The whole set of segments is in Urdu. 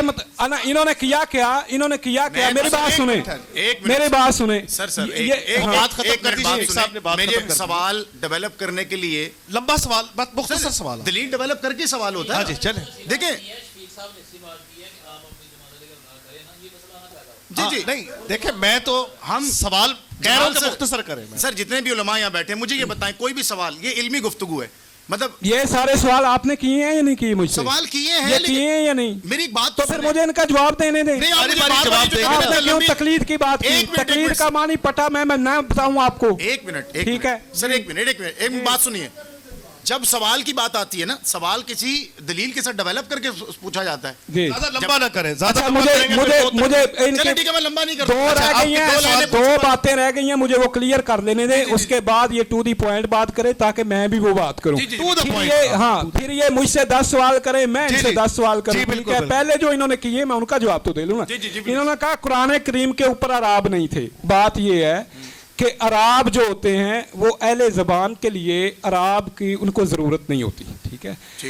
انہوں نے کیا کیا میری بات سنیں، میری بات سنیں سر ایک بات ختم کر دیجیے. میرے سوال ڈیولپ کرنے کے لیے لمبا سوال، مختصر سوال، دلیل ڈیولپ کر کے سوال ہوتا ہے. ہاں جی چلیں. دیکھیں جی جی نہیں دیکھیں میں تو ہم سوال کہہ رہا ہوں کہ مختصر کریں. سر جتنے بھی علماء یہاں بیٹھے ہیں مجھے یہ بتائیں کوئی بھی سوال، یہ علمی گفتگو ہے، مطلب یہ سارے سوال آپ نے کیے ہیں یا نہیں کیے؟ مجھ سے سوال کیے ہیں، یہ کیے ہیں یا نہیں؟ میری بات تو پھر مجھے ان کا جواب دینے دیں. آپ نے کیوں تقلید کی بات کی؟ تقلید کا معنی پٹا میں نہ بتاؤں آپ کو. ایک منٹ ٹھیک ہے سر، ایک بات سنیے. جب سوال کی بات آتی ہے نا، سوال کسی دلیل کے ساتھ ڈیولپ کر کے پوچھا جاتا ہے. جی زیادہ لمبا نہ کریں، زیادہ مجھے چلیں ٹھیک ہے، میں لمبا نہیں کرتا. دو رہ گئی ہیں، دو باتیں رہ گئی ہیں، مجھے وہ کلیئر کر لینے دیں. اس کے بعد یہ ٹو دی پوائنٹ بات کرے تاکہ میں بھی وہ بات کروں. ہاں پھر یہ مجھ سے 10 سوال کریں، میں ان سے 10 سوال کروں. ٹھیک ہے، پہلے جو انہوں نے کیے میں ان کا جواب تو دے لوں نا. انہوں نے کہا قرآن کریم کے اوپر اعراب نہیں تھے. بات یہ ہے کہ اعراب جو ہوتے ہیں وہ اہل زبان کے لیے اعراب کی ان کو ضرورت نہیں ہوتی. ٹھیک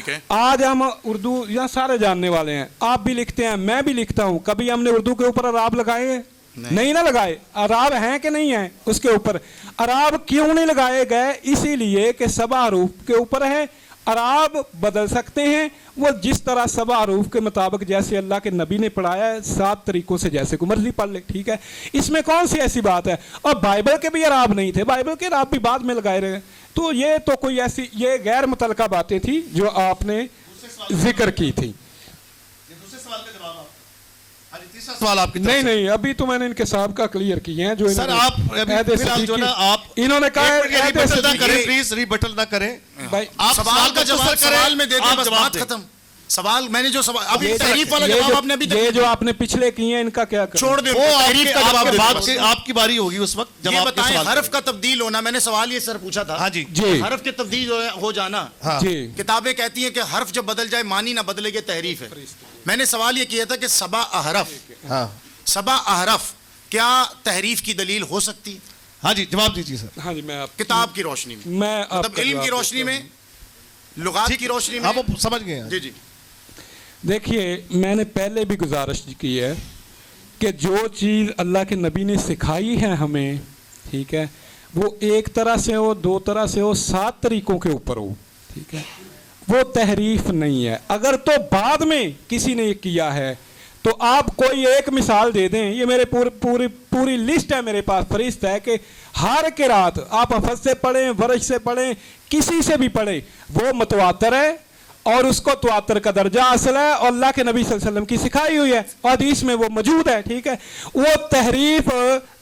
ہے. آج ہم اردو یہاں سارے جاننے والے ہیں، آپ بھی لکھتے ہیں، میں بھی لکھتا ہوں. کبھی ہم نے اردو کے اوپر اعراب لگائے ہیں؟ نہیں نہ لگائے. اعراب ہیں کہ نہیں ہیں اس کے اوپر؟ اعراب کیوں نہیں لگائے گئے؟ اسی لیے کہ 7 حروف کے اوپر ہے. اعراب بدل سکتے ہیں وہ جس طرح 7 حروف کے مطابق، جیسے اللہ کے نبی نے پڑھایا ہے 7 طریقوں سے، جیسے کو مرضی پڑھ لے. ٹھیک ہے، اس میں کون سی ایسی بات ہے؟ اور بائبل کے بھی اعراب نہیں تھے، بائبل کے اعراب بھی بعد میں لگائے رہے. تو یہ تو کوئی ایسی یہ غیر متعلقہ باتیں تھیں جو آپ نے ذکر کی تھی. نہیں ابھی تو میں نے ان کے سابقہ کلیئر کیے ہیں. جو سر آپ انہوں نے کہا پلیز ریبٹل نہ کریں. آپ سوال کا جواب سوال میں دیتے ہیں، بس بات ختم. سوال میں نے جو سوال ابھی تحریف والا جواب آپ نے ابھی یہ جو آپ نے پچھلے کیے ہیں ان کا کیا چھوڑ دیں. وہ تحریف کا جواب آپ کی باری ہوگی اس وقت جب یہ آپ بتائیں حرف کا تبدیل ہونا. میں نے سوال یہ سر پوچھا تھا. ہاں جی حرف کے تبدیل ہو جانا. کتابیں کہتی ہیں کہ حرف جب بدل جائے معنی نہ بدلے گی، تحریف ہے. میں نے سوال یہ کیا تھا کہ 7 احرف کیا تحریف کی دلیل ہو سکتی؟ ہاں جی جواب دیجیے سر. ہاں جی میں کتاب کی روشنی میں، مطلب علم کی روشنی میں، لغات کی روشنی میں. آپ سمجھ گئے. جی دیکھیے میں نے پہلے بھی گزارش کی ہے کہ جو چیز اللہ کے نبی نے سکھائی ہے ہمیں، ٹھیک ہے، وہ ایک طرح سے ہو، 2 طرح سے ہو، 7 طریقوں کے اوپر ہو. ٹھیک ہے، وہ تحریف نہیں ہے. اگر تو بعد میں کسی نے یہ کیا ہے تو آپ کوئی ایک مثال دے دیں. یہ میرے پوری لسٹ ہے میرے پاس، فہرست ہے کہ ہر قرات آپ حفظ سے پڑھیں، ورش سے پڑھیں، کسی سے بھی پڑھیں، وہ متواتر ہے اور اس کو تواتر کا درجہ حاصل ہے اور اللہ کے نبی صلی اللہ علیہ وسلم کی سکھائی ہوئی ہے، حدیث میں وہ موجود ہے. ٹھیک ہے، وہ تحریف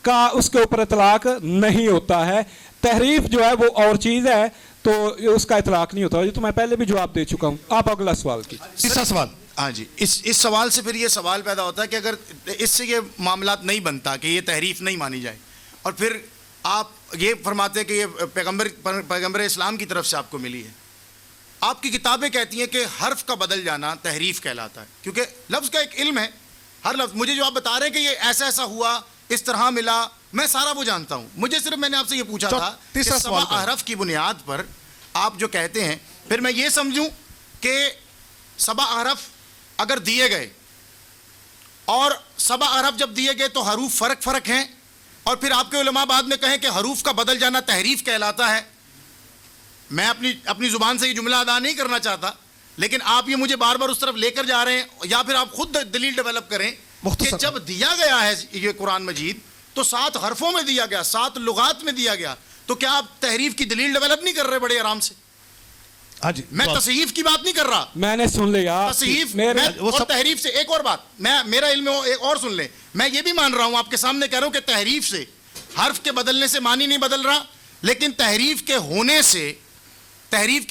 کا اس کے اوپر اطلاق نہیں ہوتا ہے. تحریف جو ہے وہ اور چیز ہے، تو اس کا اطلاق نہیں ہوتا. یہ تو میں پہلے بھی جواب دے چکا ہوں. آپ اگلا سوال کیجیے. تیسرا سوال. ہاں جی، اس سوال سے پھر یہ سوال پیدا ہوتا ہے کہ اگر اس سے یہ معاملات نہیں بنتا کہ یہ تحریف نہیں مانی جائے، اور پھر آپ یہ فرماتے ہیں کہ یہ پیغمبر اسلام کی طرف سے آپ کو ملی ہے. آپ کی کتابیں کہتی ہیں کہ حرف کا بدل جانا تحریف کہلاتا ہے، کیونکہ لفظ کا ایک علم ہے. ہر لفظ مجھے جو آپ بتا رہے ہیں کہ یہ ایسا ہوا، اس طرح ملا، میں سارا وہ جانتا ہوں. مجھے صرف میں نے آپ سے یہ پوچھا تھا کہ 7 احرف کی بنیاد پر آپ جو کہتے ہیں، پھر میں یہ سمجھوں کہ 7 احرف اگر دیے گئے اور 7 احرف جب دیے گئے تو حروف فرق ہیں، اور پھر آپ کے علماء بعد میں کہیں کہ حروف کا بدل جانا تحریف کہلاتا ہے. میں اپنی زبان سے یہ جملہ ادا نہیں کرنا چاہتا، لیکن آپ یہ مجھے بار بار اس طرف لے کر جا رہے ہیں. یا پھر آپ خود دلیل ڈیولپ کریں کہ جب دیا گیا ہے یہ قرآن مجید تو 7 حرفوں میں دیا گیا، 7 لغات میں دیا گیا، تو کیا آپ تحریف کی دلیل ڈیولپ نہیں کر رہے بڑے آرام سے؟ ہاں جی، میں تصحیف کی بات نہیں کر رہا. میں نے سن لیا تصحیف اور تحریف سے. ایک اور بات میرا علم ایک اور سن لیں. میں یہ بھی مان رہا ہوں، آپ کے سامنے کہہ رہا ہوں کہ تحریف سے، حرف کے بدلنے سے معنی نہیں بدل رہا، لیکن تحریف کے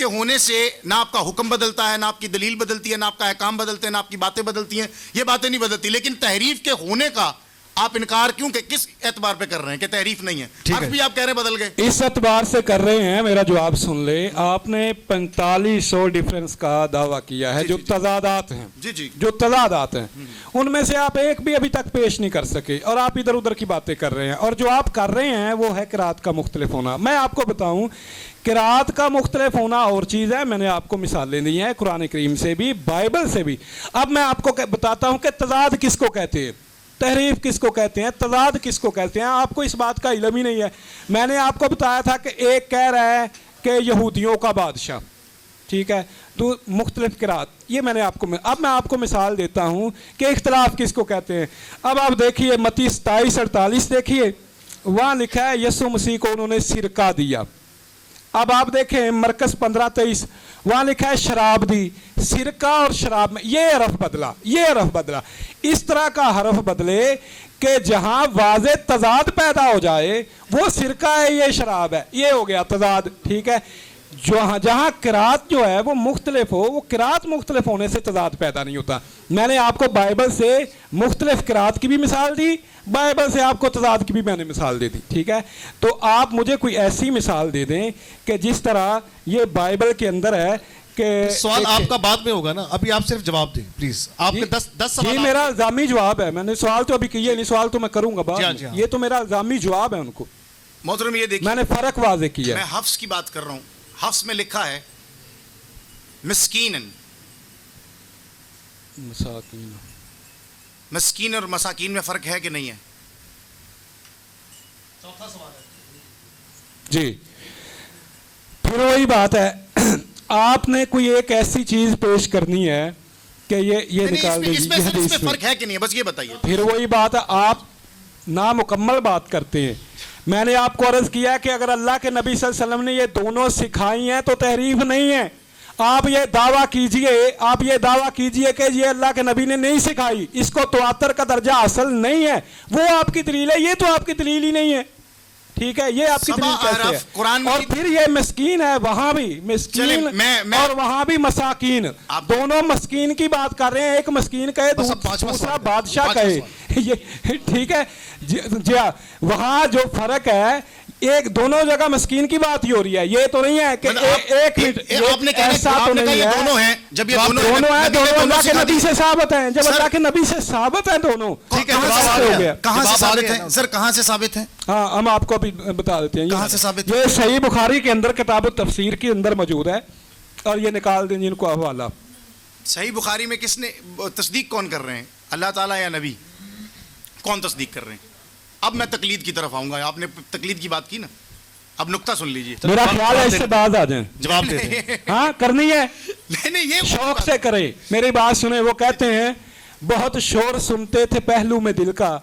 ہونے سے نہ آپ کا حکم بدلتا ہے، نہ آپ کی دلیل بدلتی ہے، نہ آپ کا احکام بدلتے ہیں، نہ آپ کی باتیں بدلتی ہیں. یہ باتیں نہیں بدلتی، لیکن تحریف کے ہونے کا آپ انکار کیوں کہ کس اعتبار پہ کر رہے ہیں کہ تحریف نہیں ہے؟ حرف بھی آپ کہہ رہے بدل گئے. اس اعتبار سے کر رہے ہیں, میرا جواب سن لے. آپ نے 4500 ڈیفرنس کا دعویٰ کیا ہے, جو تضادات ہیں, جو تضادات ہیں, ان میں سے آپ ایک بھی ابھی تک پیش نہیں کر سکے, اور آپ ادھر ادھر کی باتیں کر رہے ہیں. اور جو آپ کر رہے ہیں وہ ہے قرات کا مختلف ہونا. میں آپ کو بتاؤں, قرات کا مختلف ہونا اور چیز ہے. میں نے آپ کو مثالیں دی ہیں قرآن کریم سے بھی, بائبل سے بھی. اب میں آپ کو بتاتا ہوں کہ تضاد کس کو کہتے ہیں, تحریف کس کو کہتے ہیں, تضاد کس کو کہتے ہیں. آپ کو اس بات کا علم ہی نہیں ہے. میں نے آپ کو بتایا تھا کہ ایک کہہ رہا ہے کہ یہودیوں کا بادشاہ, ٹھیک ہے, تو مختلف قرات, یہ میں نے آپ کو. اب میں آپ کو مثال دیتا ہوں کہ اختلاف کس کو کہتے ہیں. اب آپ دیکھیے متی 27:48 دیکھیے, وہاں لکھا ہے یسوع مسیح کو انہوں نے سرکہ دیا. اب آپ دیکھیں مرکز 15:23, وہاں لکھا ہے شراب دی. سرکہ اور شراب میں یہ حرف بدلا, یہ حرف بدلا. اس طرح کا حرف بدلے کہ جہاں واضح تضاد پیدا ہو جائے, وہ سرکہ ہے یہ شراب ہے, یہ ہو گیا تضاد, ٹھیک ہے. جہاں قرات جو ہے وہ مختلف ہو, وہ قرات مختلف ہونے سے تضاد پیدا نہیں ہوتا. میں نے آپ کو بائبل سے مختلف قرات کی بھی مثال دی, بائبل سے آپ کو تضاد کی بھی میں نے مثال دے دی, ٹھیک ہے. تو آپ مجھے کوئی ایسی مثال دے دیں کہ جس طرح یہ بائبل کے اندر ہے کہ سوال آپ کا بعد میں ہوگا نا, ابھی آپ صرف جواب دیں پلیز. آپ کے 10 سوال. یہ میرا الزامی جواب ہے, میں نے سوال تو ابھی کیا نہیں, سوال تو میں کروں گا بعد میں. یہ تو میرا الزامی جواب ہے ان کو. محترم یہ دیکھیے, میں نے فرق واضح کیا. میں حفظ کی بات کر رہا ہوں. حفظ میں لکھا ہے مسکینن. مسکین اور مساکین میں فرق ہے کہ نہیں ہے؟ چوتھا سوال ہے جی. پھر وہی بات ہے, آپ نے کوئی ایک ایسی چیز پیش کرنی ہے کہ یہ نکال دیں. اس میں فرق ہے کہ نہیں ہے, بس یہ بتائیے. پھر وہی بات ہے, آپ نامکمل بات کرتے ہیں. میں نے آپ کو عرض کیا کہ اگر اللہ کے نبی صلی اللہ علیہ وسلم نے یہ دونوں سکھائی ہیں تو تحریف نہیں ہے. آپ یہ دعویٰ کیجئے کہ یہ اللہ کے نبی نے نہیں سکھائی, اس کو تواتر کا درجہ حاصل نہیں ہے, وہ آپ کی دلیل ہے. یہ تو آپ کی دلیل ہی نہیں ہے, ٹھیک ہے, یہ آپ کی دلیل کیسے ہے؟ اور پھر یہ مسکین ہے, وہاں بھی مسکین اور وہاں بھی مساکین, دونوں مسکین کی بات کر رہے ہیں. ایک مسکین کہے, دوسرا بادشاہ کہے, ٹھیک ہے جی. وہاں جو فرق ہے, ایک دونوں جگہ مسکین کی بات ہی ہو رہی ہے. یہ تو نہیں ہے کہ ایک منٹ, ایسا تو نہیں ہے. دونوں ہیں, جب یہ دونوں ہیں, دونوں اللہ کے نبی سے ثابت ہیں. جب اللہ کے نبی سے ثابت ہیں دونوں, کہاں سے ثابت ہیں سر, کہاں سے ثابت ہیں؟ ہاں, ہم آپ کو ابھی بتا دیتے ہیں. کہاں سے ثابت؟ یہ صحیح بخاری کے اندر کتاب التفسیر کے اندر موجود ہے, اور یہ نکال دیں جن کو حوالہ. صحیح بخاری میں کس نے تصدیق کون کر رہے ہیں, اللہ تعالیٰ یا نبی؟ کون تصدیق کر رہے ہیں؟ اب میں تقلید کی طرف آؤں گا. آپ نے تقلید کی بات کی نا, اب نقطہ سن لیجئے. میرا خیال ہے اس سے باز آ جائیں, جواب دے دیں. ہاں کرنی ہے, نہیں یہ شوق سے کرے. میری بات سنیں, وہ کہتے ہیں بہت شور سنتے تھے پہلو میں دل کا,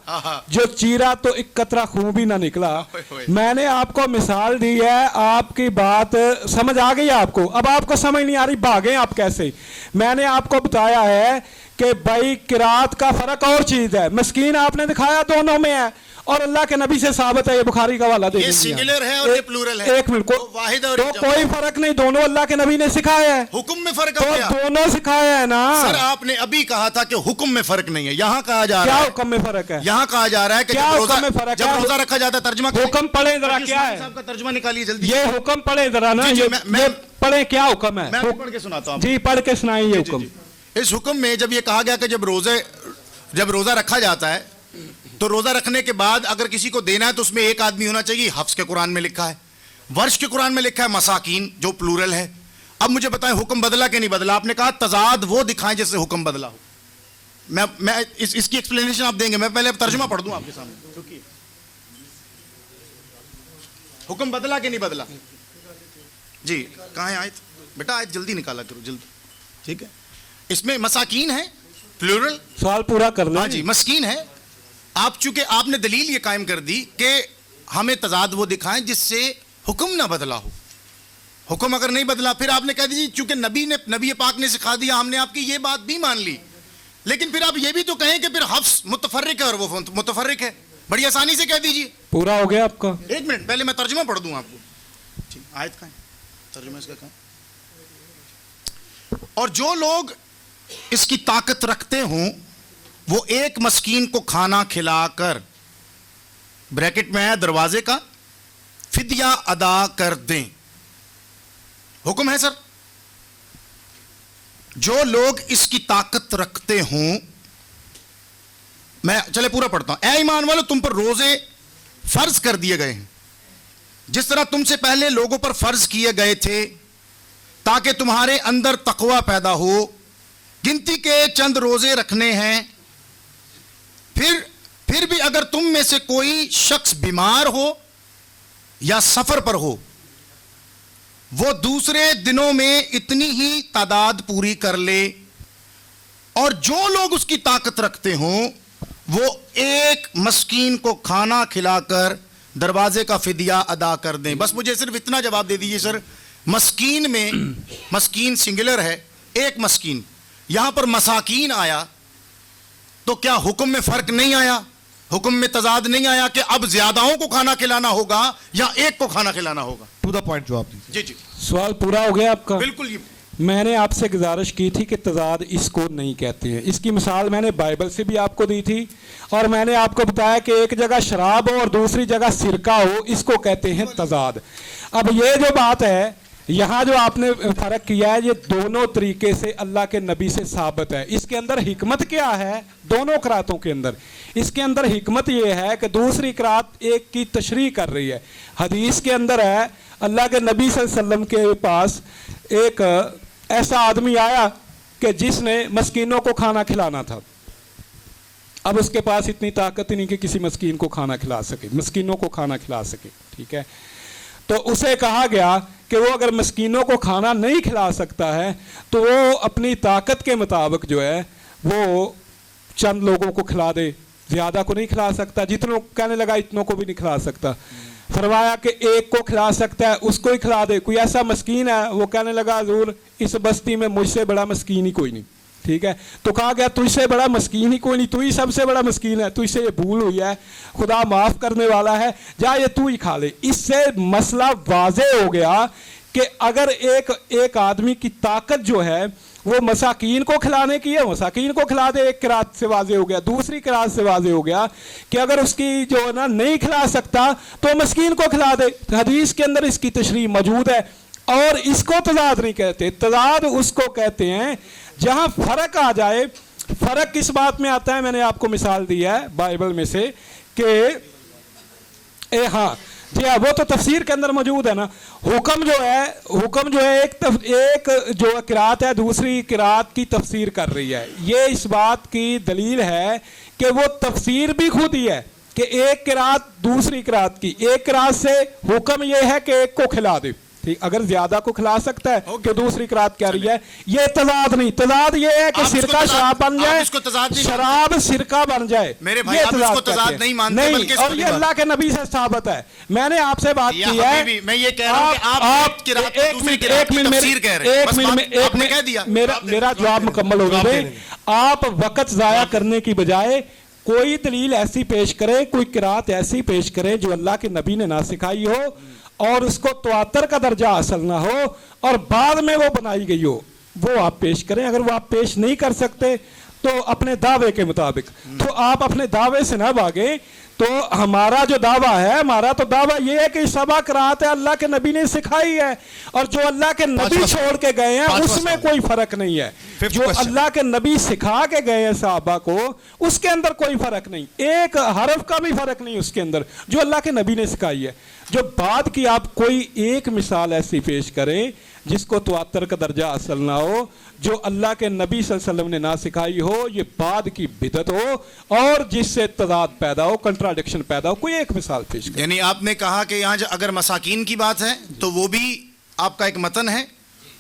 جو چیرا تو ایک قطرہ خون بھی نہ نکلا. میں نے آپ کو مثال دی ہے, آپ کی بات سمجھ آ گئی آپ کو. اب آپ کو سمجھ نہیں آ رہی, بھاگیں آپ کیسے. میں نے آپ کو بتایا ہے کہ بھائی قرات کا فرق اور چیز ہے. مسکین آپ نے دکھایا دونوں میں ہے, اور اللہ کے نبی سے ثابت ہے. یہ بخاری کا حوالہ دے یہ سنگولر ہے اور یہ پلورل ہے. ایک منٹ, واحد اور تو کوئی فرق نہیں, دونوں اللہ کے نبی نے سکھایا ہے. حکم میں فرق تو دونوں سکھایا ہے نا. سر آپ نے ابھی کہا تھا کہ حکم میں فرق نہیں ہے, یہاں کہا جا رہا ہے. کیا حکم میں فرق ہے؟ یہاں کہا جا رہا ہے کہ جب روزہ رکھا جاتا ہے, ترجمہ حکم پڑھیں ذرا, کیا ہے صاحب کا ترجمہ نکالیے جلدی. یہ حکم پڑھیں ذرا نا, یہ پڑھیں کیا حکم ہے. میں پڑھ کے سناتا ہوں. جی پڑھ کے سنائیں یہ حکم. اس حکم میں جب یہ کہا گیا کہ جب روزہ رکھا جاتا ہے تو روزہ رکھنے کے بعد اگر کسی کو دینا ہے تو اس میں ایک آدمی ہونا چاہیے. حفظ کے قرآن میں لکھا ہے, ورش کے قرآن میں لکھا ہے مساکین, جو پلورل ہے. اب مجھے بتائیں حکم بدلا کہ نہیں بدلا؟ آپ نے کہا تضاد وہ دکھائیں جس سے حکم بدلا ہو. میں اس کی ایکسپلینیشن آپ دیں گے, میں پہلے ترجمہ پڑھ دوں آپ کے سامنے. حکم بدلا کہ نہیں بدلا؟ جی کہاں ہے آیت بیٹا؟ آیت جلدی نکالا کرو جلدی, ٹھیک ہے. اس میں مساکین ہے پلورل, سوال پورا کر لیں. ہاں جی مسکین ہے. آپ چونکہ آپ نے دلیل یہ قائم کر دی کہ ہمیں تضاد وہ دکھائیں جس سے حکم نہ بدلا ہو. حکم اگر نہیں بدلا پھر آپ نے کہہ دیجیے چونکہ نبی پاک نے سکھا دیا, ہم نے آپ کی یہ بات بھی مان لی. لیکن پھر آپ یہ بھی تو کہیں کہ پھر حفظ متفرق ہے اور وہ متفرق ہے. بڑی آسانی سے کہہ دیجیے. پورا ہو گیا آپ کا. ایک منٹ پہلے میں ترجمہ پڑھ دوں آپ کو. آیت کہاں ہے, ترجمہ اس کا کہاں؟ اور جو لوگ اس کی طاقت رکھتے ہوں وہ ایک مسکین کو کھانا کھلا کر بریکٹ میں ہے دروازے کا فدیہ ادا کر دیں. حکم ہے سر. جو لوگ اس کی طاقت رکھتے ہوں, میں چلے پورا پڑھتا ہوں. اے ایمان والو, تم پر روزے فرض کر دیے گئے ہیں جس طرح تم سے پہلے لوگوں پر فرض کیے گئے تھے تاکہ تمہارے اندر تقوی پیدا ہو. گنتی کے چند روزے رکھنے ہیں. پھر بھی اگر تم میں سے کوئی شخص بیمار ہو یا سفر پر ہو, وہ دوسرے دنوں میں اتنی ہی تعداد پوری کر لے, اور جو لوگ اس کی طاقت رکھتے ہوں وہ ایک مسکین کو کھانا کھلا کر دروازے کا فدیہ ادا کر دیں. بس مجھے صرف اتنا جواب دے دیجیے سر. مسکین میں مسکین سنگولر ہے, ایک مسکین. یہاں پر مساکین آیا تو کیا حکم میں فرق نہیں آیا, حکم میں تضاد نہیں آیا کہ اب زیادہوں کو کھانا کھلانا ہوگا یا ایک کو کھانا کھلانا ہوگا؟ ٹو دا پوائنٹ جواب دیجیے. جی جی سوال پورا ہو گیا آپ کا؟ بالکل. میں نے آپ سے گزارش کی تھی کہ تضاد اس کو نہیں کہتے ہیں. اس کی مثال میں نے بائبل سے بھی آپ کو دی تھی, اور میں نے آپ کو بتایا کہ ایک جگہ شراب ہو اور دوسری جگہ سرکہ ہو, اس کو کہتے ہیں تضاد. اب یہ جو بات ہے یہاں جو آپ نے فرق کیا ہے, یہ دونوں طریقے سے اللہ کے نبی سے ثابت ہے. اس کے اندر حکمت کیا ہے دونوں قراتوں کے اندر؟ اس کے اندر حکمت یہ ہے کہ دوسری قرات ایک کی تشریح کر رہی ہے. حدیث کے اندر ہے اللہ کے نبی صلی اللہ علیہ وسلم کے پاس ایک ایسا آدمی آیا کہ جس نے مسکینوں کو کھانا کھلانا تھا. اب اس کے پاس اتنی طاقت نہیں کہ کسی مسکین کو کھانا کھلا سکے, مسکینوں کو کھانا کھلا سکے. ٹھیک ہے, تو اسے کہا گیا کہ وہ اگر مسکینوں کو کھانا نہیں کھلا سکتا ہے تو وہ اپنی طاقت کے مطابق جو ہے وہ چند لوگوں کو کھلا دے, زیادہ کو نہیں کھلا سکتا. جتنوں کہنے لگا اتنوں کو بھی نہیں کھلا سکتا. فرمایا کہ ایک کو کھلا سکتا ہے, اس کو ہی کھلا دے. کوئی ایسا مسکین ہے, وہ کہنے لگا حضور اس بستی میں مجھ سے بڑا مسکین ہی کوئی نہیں. ٹھیک ہے, تو کہا گیا تجھ سے بڑا مسکین ہی کوئی نہیں, تو ہی سب سے بڑا مسکین ہے, تجھ سے یہ بھول ہوئی ہے, خدا معاف کرنے والا ہے, جا یہ تو ہی کھا لے. اس سے مسئلہ واضح ہو گیا کہ اگر ایک آدمی کی طاقت جو ہے وہ مساکین کو کھلانے کی ہے, مساکین کو کھلا دے. ایک قرات سے واضح ہو گیا. دوسری قرات سے واضح ہو گیا کہ اگر اس کی جو ہے نا نہیں کھلا سکتا تو مسکین کو کھلا دے. حدیث کے اندر اس کی تشریح موجود ہے, اور اس کو تضاد نہیں کہتے. تضاد اس کو کہتے ہیں جہاں فرق آ جائے. فرق کس بات میں آتا ہے؟ میں نے آپ کو مثال دی ہے بائبل میں سے کہ ہاں جی ہاں, وہ تو تفسیر کے اندر موجود ہے نا. حکم جو ہے ایک جو قرات ہے دوسری قرات کی تفسیر کر رہی ہے. یہ اس بات کی دلیل ہے کہ وہ تفسیر بھی خود ہی ہے کہ ایک قرات دوسری قرات کی, ایک قرات سے حکم یہ ہے کہ ایک کو کھلا دے. اگر زیادہ کو کھلا سکتا ہے تو دوسری قرات کیا رہی ہے. یہ تضاد نہیں. تضاد یہ ہے کہ سرکہ شراب بن جائے, شراب سرکہ بن جائے. میرے بھائی آپ اس کو تضاد نہیں مانتے, نہیں, اور یہ اللہ کے نبی سے ثابت ہے. میں نے آپ سے بات کی ہے. میں یہ کہہ رہا ہوں کہ آپ تفسیر کہہ رہے ہیں. آپ نے کہہ دیا. میرا جواب مکمل ہو گیا. آپ وقت ضائع کرنے کی بجائے کوئی دلیل ایسی پیش کرے, کوئی قرات ایسی پیش کرے جو اللہ کے نبی نے نہ سکھائی ہو اور اس کو تواتر کا درجہ حاصل نہ ہو اور بعد میں وہ بنائی گئی ہو, وہ آپ پیش کریں. اگر وہ آپ پیش نہیں کر سکتے تو اپنے دعوے کے مطابق, تو آپ اپنے دعوے سے نہ بھاگیں. تو ہمارا جو دعویٰ ہے, ہمارا تو دعویٰ یہ ہے کہ سبا قرات ہے اللہ کے نبی نے سکھائی ہے, اور جو اللہ کے نبی چھوڑ کے گئے ہیں اس میں کوئی فرق نہیں ہے. جو اللہ کے نبی سکھا کے گئے ہیں صحابہ کو, اس کے اندر کوئی فرق نہیں, ایک حرف کا بھی فرق نہیں اس کے اندر, جو اللہ کے نبی نے سکھائی ہے. جو بعد کی آپ کوئی ایک مثال ایسی پیش کریں جس کو تواتر کا درجہ حاصل نہ ہو, جو اللہ کے نبی صلی اللہ علیہ وسلم نے نہ سکھائی ہو, یہ بعد کی بدعت ہو اور جس سے تضاد پیدا ہو, کنٹراڈکشن پیدا ہو, کوئی ایک مثال پیش کریں. یعنی آپ نے کہا کہ یہاں اگر مساکین کی بات ہے تو وہ بھی آپ کا ایک متن ہے,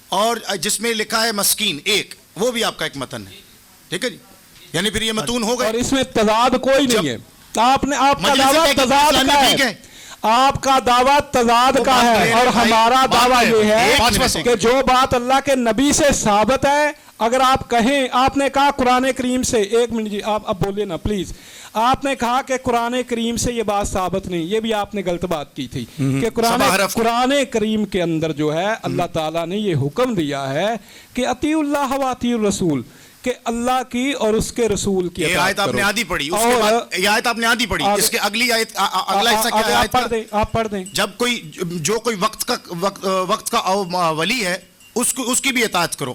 اور جس میں لکھا ہے مسکین ایک, وہ بھی آپ کا ایک متن ہے. ٹھیک ہے جی, یعنی پھر یہ متون ہو گئے, اور اس میں تضاد کوئی نہیں ہے. آپ کا دعویٰ تضاد کا ہے, آپ کا دعویٰ تضاد کا ہے, اور ہمارا دعویٰ یہ ہے کہ جو بات اللہ کے نبی سے ثابت ہے, اگر آپ کہیں, آپ نے کہا قرآن کریم سے, ایک منٹ جی آپ اب بولے نا پلیز, آپ نے کہا کہ قرآن کریم سے یہ بات ثابت نہیں, یہ بھی آپ نے غلط بات کی تھی کہ قرآن کریم کے اندر جو ہے اللہ تعالیٰ نے یہ حکم دیا ہے کہ اطیعوا اللہ و اطیعوا الرسول, کہ اللہ کی اور اس کے رسول کی یہ آیت آپ نے آدھی پڑھی، اس کے بعد یہ آیت آپ نے آدھی پڑھی، اس کے اگلی آیت اگلا حصہ کیا ہے آیت کا؟ آپ پڑھ دیں. جب کوئی وقت کا ولی ہے اس کی بھی اطاعت کرو.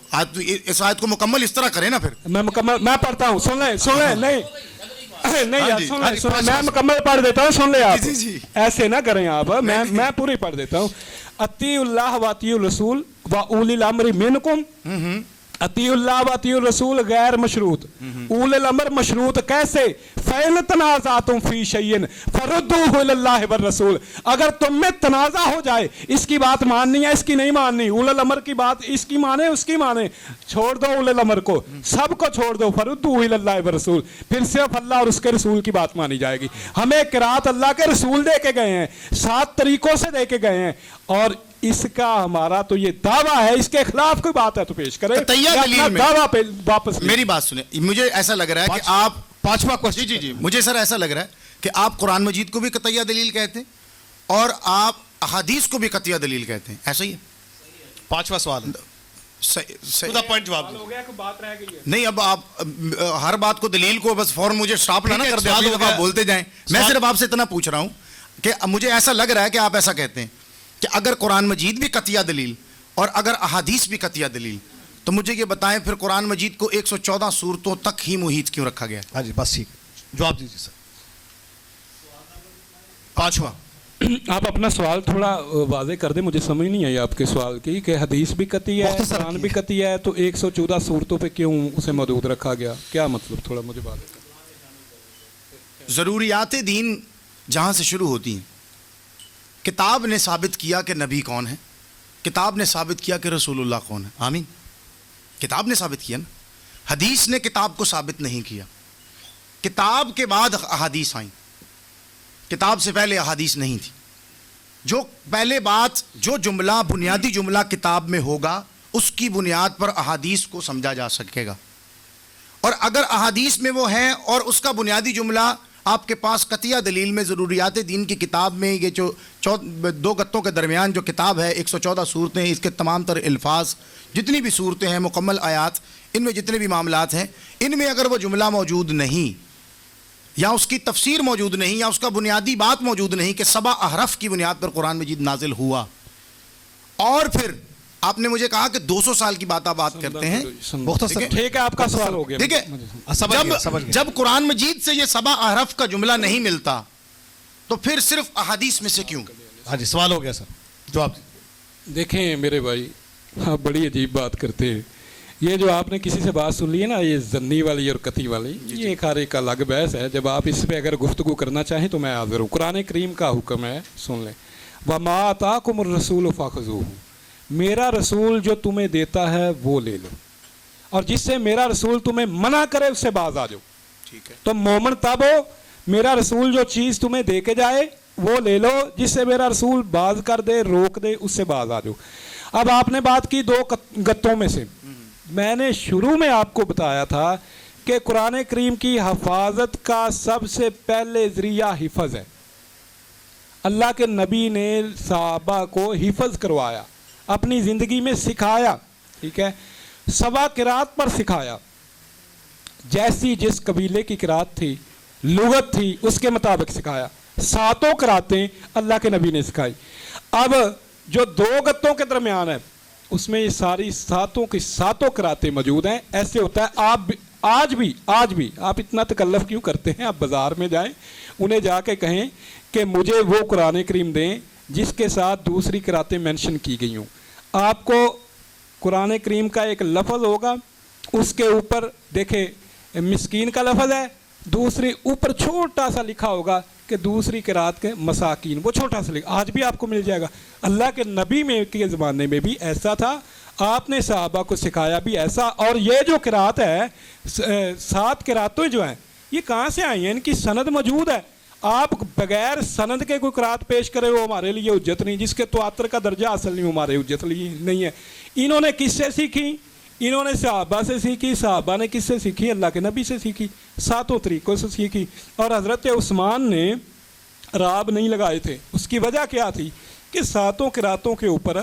اس آیت کو مکمل اس طرح کریں نا. پھر میں پڑھتا ہوں، سن لیں. نہیں یار سن لیں، میں مکمل پڑھ دیتا ہوں، سن لیں آپ. ایسے نہ کریں آپ، میں پوری پڑھ دیتا ہوں. اطیعوا اللہ و اطیعوا الرسول و اولی الامر منکم. اطیعوا اللہ و اطیعوا الرسول غیر مشروط، اولی الامر مشروط. کیسے؟ فَإِن تَنَازَعْتُمْ فِي شَيْءٍ فَرُدُّوهُ إِلَى اللَّهِ وَالرَّسُولِ. اگر تم میں تنازع ہو جائے، اس کی بات ماننی ہے، اس کی نہیں ماننی، اولی الامر کی بات اس کی مانے، اس کی مانے، چھوڑ دو اولی الامر کو، سب کو چھوڑ دو. فَرُدُّوهُ إِلَى اللَّهِ وَالرَّسُولِ. پھر صرف اللہ اور اس کے رسول کی بات مانی جائے گی. ہمیں قرات اللہ کے رسول دے کے گئے ہیں، 7 طریقوں سے دے کے گئے ہیں، اور اس کا ہمارا تو یہ دعویٰ ہے. اس کے خلاف کوئی بات ہے تو پیش کریں. دعویٰ پہ واپس. میری بات سنیں، مجھے ایسا لگ رہا ہے کہ آپ پانچواں کوشچن. جی مجھے سر ایسا لگ رہا ہے کہ آپ قرآن مجید کو بھی قطعیہ دلیل کہتے ہیں اور آپ احادیث کو بھی قطعیہ دلیل کہتے ہیں. ایسا ہی ہے؟ پانچواں سوال پوائنٹ جواب نہیں. اب آپ ہر بات کو دلیل کو بس فوراً مجھے اسٹاپ نہ کر دیں، آپ بولتے جائیں. میں صرف آپ سے اتنا پوچھ رہا ہوں کہ مجھے ایسا لگ رہا ہے کہ آپ ایسا کہتے ہیں کہ اگر قرآن مجید بھی قطعیہ دلیل اور اگر احادیث بھی قطعیہ دلیل، تو مجھے یہ بتائیں پھر قرآن مجید کو 114 سورتوں تک ہی محیط کیوں رکھا گیا؟ ہاں جی بس ٹھیک ہے، جواب دیجیے سر. پانچواں آپ اپنا سوال تھوڑا واضح کر دیں، مجھے سمجھ نہیں آئی آپ کے سوال کی کہ حدیث بھی قطعی ہے، قرآن بھی قطعی ہے، تو 114 صورتوں پہ کیوں اسے محدود رکھا گیا؟ کیا مطلب؟ تھوڑا مجھے واضح کر. ضروریات دین جہاں سے شروع ہوتی ہیں، کتاب نے ثابت کیا کہ نبی کون ہے، کتاب نے ثابت کیا کہ رسول اللہ کون ہے. آمین. کتاب نے ثابت کیا نا. حدیث نے کتاب کو ثابت نہیں کیا. کتاب کے بعد احادیث آئیں، کتاب سے پہلے احادیث نہیں تھی. جو پہلے بات، جو جملہ بنیادی جملہ کتاب میں ہوگا، اس کی بنیاد پر احادیث کو سمجھا جا سکے گا. اور اگر احادیث میں وہ ہیں اور اس کا بنیادی جملہ آپ کے پاس قطعیہ دلیل میں ضروریات دین کی کتاب میں، یہ جو 2 گتوں کے درمیان جو کتاب ہے، 114 صورتیں، اس کے تمام تر الفاظ، جتنی بھی صورتیں ہیں، مکمل آیات، ان میں جتنے بھی معاملات ہیں، ان میں اگر وہ جملہ موجود نہیں یا اس کی تفسیر موجود نہیں یا اس کا بنیادی بات موجود نہیں کہ 7 احرف کی بنیاد پر قرآن مجید نازل ہوا، اور پھر آپ نے مجھے کہا کہ 200 سال کی بات آپ کرتے ہیں. مختصر ٹھیک ہے، آپ کا سوال ہو گیا. ٹھیک ہے، جب قرآن مجید سے یہ 7 احرف کا جملہ نہیں ملتا تو پھر صرف احادیث میں سے کیوں؟ ہاں جی سوال ہو گیا سر، جواب دیکھیں میرے بھائی، آپ بڑی عجیب بات کرتے ہیں. یہ جو آپ نے کسی سے بات سن لی ہے نا، یہ ضنی والی اور قطعی والی، یہ ایک ہر ایک الگ بحث ہے. جب آپ اس پہ اگر گفتگو کرنا چاہیں تو میں حاضر ہوں. قرآن کریم کا حکم ہے، سن لیں. وَمَا آتَاكُمُ الرَّسُولُ فَخُذُوهُ. میرا رسول جو تمہیں دیتا ہے وہ لے لو، اور جس سے میرا رسول تمہیں منع کرے اس سے باز آ جاؤ. ٹھیک ہے. تو مومن تب ہو، میرا رسول جو چیز تمہیں دے کے جائے وہ لے لو، جس سے میرا رسول باز کر دے، روک دے، اس سے باز آ جاؤ. اب آپ نے بات کی 2 گتوں میں سے. میں نے شروع میں آپ کو بتایا تھا کہ قرآن کریم کی حفاظت کا سب سے پہلے ذریعہ حفظ ہے. اللہ کے نبی نے صحابہ کو حفظ کروایا، اپنی زندگی میں سکھایا. ٹھیک ہے، 7 قرات پر سکھایا. جیسی جس قبیلے کی قرات تھی، لغت تھی، اس کے مطابق سکھایا. 7 قراتیں اللہ کے نبی نے سکھائی. اب جو 2 گتوں کے درمیان ہے، اس میں یہ ساری 7 کی 7 قراتیں موجود ہیں. ایسے ہوتا ہے آپ آج بھی آپ اتنا تکلف کیوں کرتے ہیں؟ آپ بازار میں جائیں، انہیں جا کے کہیں کہ مجھے وہ قرآن کریم دیں جس کے ساتھ دوسری قراتیں مینشن کی گئی ہوں. آپ کو قرآن کریم کا ایک لفظ ہوگا، اس کے اوپر دیکھیں مسکین کا لفظ ہے، دوسری اوپر چھوٹا سا لکھا ہوگا کہ دوسری قرات کے مساکین، وہ چھوٹا سا لکھا. آج بھی آپ کو مل جائے گا. اللہ کے نبی میں کے زمانے میں بھی ایسا تھا، آپ نے صحابہ کو سکھایا بھی ایسا. اور یہ جو قرات ہے، 7 قراتیں جو ہیں، یہ کہاں سے آئی ہیں؟ ان کی سند موجود ہے. آپ بغیر سند کے کوئی قرات پیش کرے وہ ہمارے لیے حجت نہیں. جس کے تواتر کا درجہ اصل نہیں، ہمارے حجت لیے نہیں ہے. انہوں نے کس سے سیکھی؟ انہوں نے صحابہ سے سیکھی. صحابہ نے کس سے سیکھی؟ اللہ کے نبی سے سیکھی. 7 طریقوں سے سیکھی. اور حضرت عثمان نے راب نہیں لگائے تھے. اس کی وجہ کیا تھی کہ 7 قراتوں کے اوپر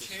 6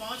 5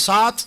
7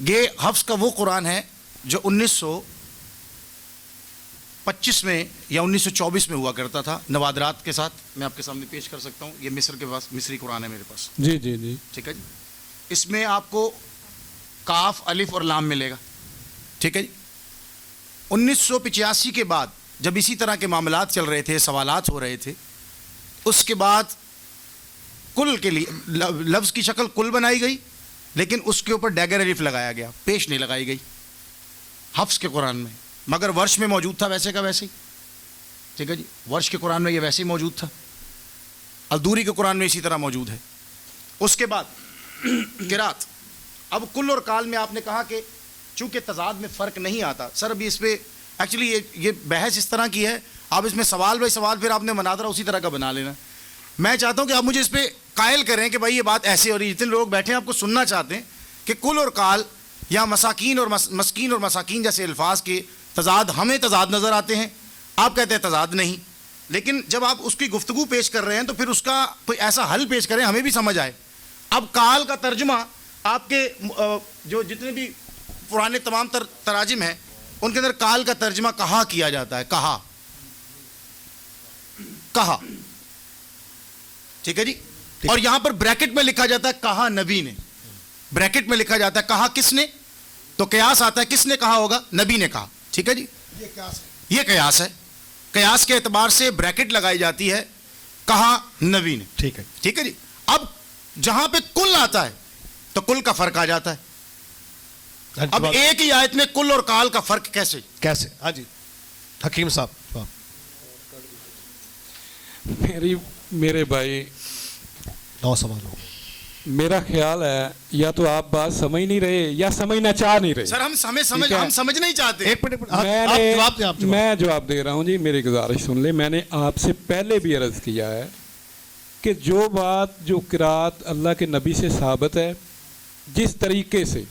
یہ حفظ کا وہ قرآن ہے جو 1925 میں یا 1924 میں ہوا کرتا تھا نوادرات کے ساتھ. میں آپ کے سامنے پیش کر سکتا ہوں. یہ مصر کے پاس مصری قرآن ہے میرے پاس. جی جی جی ٹھیک ہے جی. اس میں آپ کو کاف الف اور لام ملے گا. ٹھیک ہے جی. 1985 کے بعد جب اسی طرح کے معاملات چل رہے تھے, سوالات ہو رہے تھے, اس کے بعد کل کے لیے لفظ کی شکل کل بنائی گئی, لیکن اس کے اوپر ڈیگر الف لگایا گیا, پیش نہیں لگائی گئی حفظ کے قرآن میں. مگر ورش میں موجود تھا ویسے کا ویسے ہی. ٹھیک ہے جی. ورش کے قرآن میں یہ ویسے ہی موجود تھا, الدوری کے قرآن میں اسی طرح موجود ہے. اس کے بعد قرات. اب کل اور کال میں آپ نے کہا کہ چونکہ تضاد میں فرق نہیں آتا. سر ابھی اس پہ ایکچولی یہ بحث اس طرح کی ہے, آپ اس میں سوال بائی سوال پھر آپ نے مناظرہ اسی طرح کا بنا لینا. میں چاہتا ہوں کہ آپ مجھے اس پہ قائل کریں کہ بھائی یہ بات ایسے ہو رہی ہے. جتنے لوگ بیٹھے ہیں آپ کو سننا چاہتے ہیں کہ کل اور کال یا مساکین اور مسکین اور مساکین جیسے الفاظ کے تضاد, ہمیں تضاد نظر آتے ہیں, آپ کہتے ہیں تضاد نہیں. لیکن جب آپ اس کی گفتگو پیش کر رہے ہیں تو پھر اس کا کوئی ایسا حل پیش کریں ہمیں بھی سمجھ آئے. اب کال کا ترجمہ آپ کے جو جتنے بھی پرانے تمام تراجم ہیں ان کے اندر کال کا ترجمہ کہا کیا جاتا ہے, کہا. ٹھیک ہے جی. اور یہاں پر بریکٹ میں لکھا جاتا ہے کہا نبی نے, بریکٹ میں لکھا جاتا ہے کہا کس نے, تو قیاس آتا ہے کس نے کہا ہوگا, نبی نے کہا. ٹھیک ہے جی. یہ قیاس ہے. قیاس کے اعتبار سے بریکٹ لگائی جاتی ہے کہا نبی نے. ٹھیک ہے. ٹھیک ہے جی. اب جہاں پہ کل آتا ہے تو کل کا فرق آ جاتا ہے. اب ایک ہی آیت میں کل اور کال کا فرق کیسے؟ ہاں جی حکیم صاحب. میرے بھائی 9 سوال ہو. میرا خیال ہے یا تو آپ بات سمجھ نہیں رہے یا سمجھنا چاہ نہیں رہے. سر ہم سمجھنا ہی چاہتے. ایک منٹ میں جواب دے رہا ہوں جی, میری گزارش سن لیں. میں نے آپ سے پہلے بھی عرض کیا ہے کہ جو بات جو قرات اللہ کے نبی سے ثابت ہے جس طریقے سے,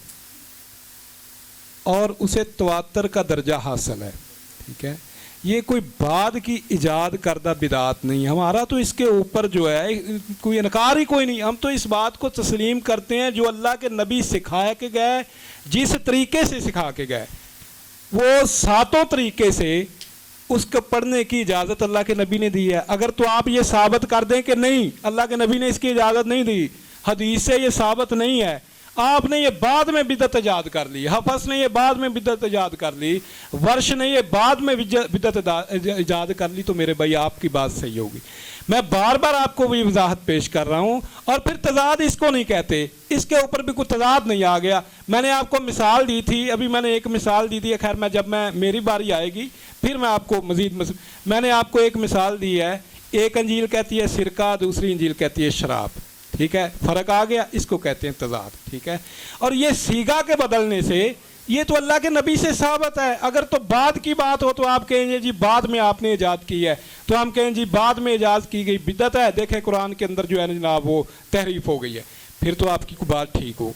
اور اسے تواتر کا درجہ حاصل ہے, ٹھیک ہے, یہ کوئی بعد کی ایجاد کردہ بدعت نہیں. ہمارا تو اس کے اوپر جو ہے کوئی انکار ہی کوئی نہیں. ہم تو اس بات کو تسلیم کرتے ہیں جو اللہ کے نبی سکھا کے گئے, جس طریقے سے سکھا کے گئے, وہ 7 طریقے سے اس کو پڑھنے کی اجازت اللہ کے نبی نے دی ہے. اگر تو آپ یہ ثابت کر دیں کہ نہیں اللہ کے نبی نے اس کی اجازت نہیں دی, حدیث سے یہ ثابت نہیں ہے, آپ نے یہ بعد میں بدعت ایجاد کر لی, حفظ نے یہ بعد میں بدعت ایجاد کر لی, ورش نے یہ بعد میں بدعت ایجاد کر لی, تو میرے بھائی آپ کی بات صحیح ہوگی. میں بار بار آپ کو بھی وضاحت پیش کر رہا ہوں. اور پھر تضاد اس کو نہیں کہتے, اس کے اوپر بھی کوئی تضاد نہیں آ گیا. میں نے آپ کو مثال دی تھی, ابھی میں نے ایک مثال دی تھی, خیر جب میری باری آئے گی پھر میں آپ کو مزید میں نے آپ کو ایک مثال دی ہے. ایک انجیل کہتی ہے سرکہ, دوسری انجیل کہتی ہے شراب. ٹھیک ہے, فرق آ گیا, اس کو کہتے ہیں تضاد. ٹھیک ہے. اور یہ سیگا کے بدلنے سے یہ تو اللہ کے نبی سے ثابت ہے. اگر تو بعد کی بات ہو تو آپ کہیں گے جی بعد میں آپ نے ایجاد کی ہے, تو ہم کہیں جی بعد میں ایجاد کی گئی بدعت ہے. دیکھیں قرآن کے اندر جو ہے جناب وہ تحریف ہو گئی ہے, پھر تو آپ کی بات ٹھیک ہو.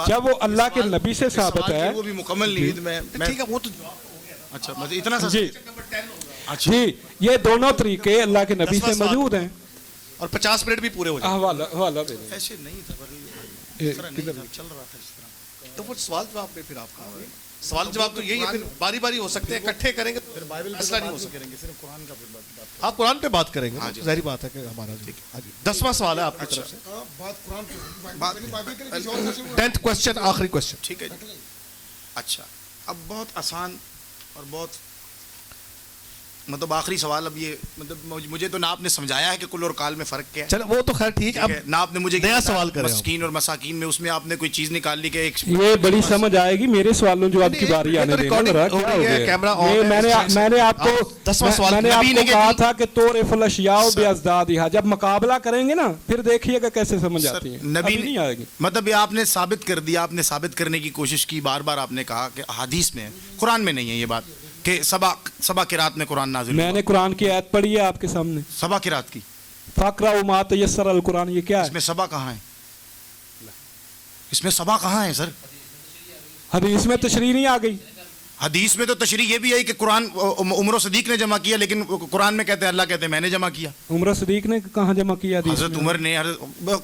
جب وہ اللہ کے نبی سے ثابت ہے, وہ بھی مکمل نہیں. ٹھیک ہے, وہ تو اچھا اتنا سا جی جی, یہ دونوں طریقے اللہ کے نبی سے موجود ہیں. اور 50 منٹ بھی پورے ہو جائیں. حوالہ دے دیں. ایسے نہیں تھا, چل رہا تھا اس طرح. تو وہ سوال جواب میں پھر آپ کا سوال جواب تو یہی ہے, پھر باری باری ہو سکتے ہیں, اکٹھے کریں گے پھر بائبل مسئلہ نہیں ہو سکے. کریں گے, صرف قرآن کا بات. آپ قرآن پہ بات کریں گے, ظاہری بات ہے کہ ہمارا 10واں سوال ہے آپ کی طرف سے. 10th کوسچن, آخری کوسچن. ٹھیک ہے. اچھا, اب بہت آسان اور بہت مطلب آخری سوال. اب یہ مطلب مجھے تو نہ آپ نے سمجھایا ہے کہ کل اور کال میں فرق کیا ہے. چلو وہ تو خیر ٹھیک ہے, نہ آپ نے مجھے نیا سوال کرے مسکین اور مساکین میں اس میں آپ نے کوئی چیز نکال لی کہ ایک یہ بڑی سمجھ آئے گی. میرے سوالوں جو آپ کی باری آنے دینا, میں نے آپ کو کہا تھا کہ طورف الاشیاء بازدادها, جب مقابلہ کریں گے نا پھر دیکھیے گا کیسے سمجھ آتی ہے. نبی نہیں آئے گی. مطلب یہ آپ نے ثابت کر دیا, آپ نے ثابت کرنے کی کوشش کی, بار بار آپ نے کہا کہ احادیث میں ہے, قرآن میں نہیں ہے یہ بات کہ سبا قرات میں قرآن نازل ہوا. میں نے قرآن کی آیت پڑھی ہے آپ کے سامنے, سبا قرات کی. فاقرؤوا ما تیسر القرآن, یہ کیا ہے؟ اس میں سبا کہاں ہے؟ اس میں سبا کہاں ہے سر؟ حدیث میں تشریح نہیں آ گئی. حدیث میں تو تشریح یہ بھی ہے کہ قرآن عمر و صدیق نے جمع کیا، لیکن قرآن میں کہتے ہیں اللہ کہتے ہیں میں نے جمع کیا. عمر صدیق نے کہاں جمع کیا حدیث حضرت میں؟ عمر نے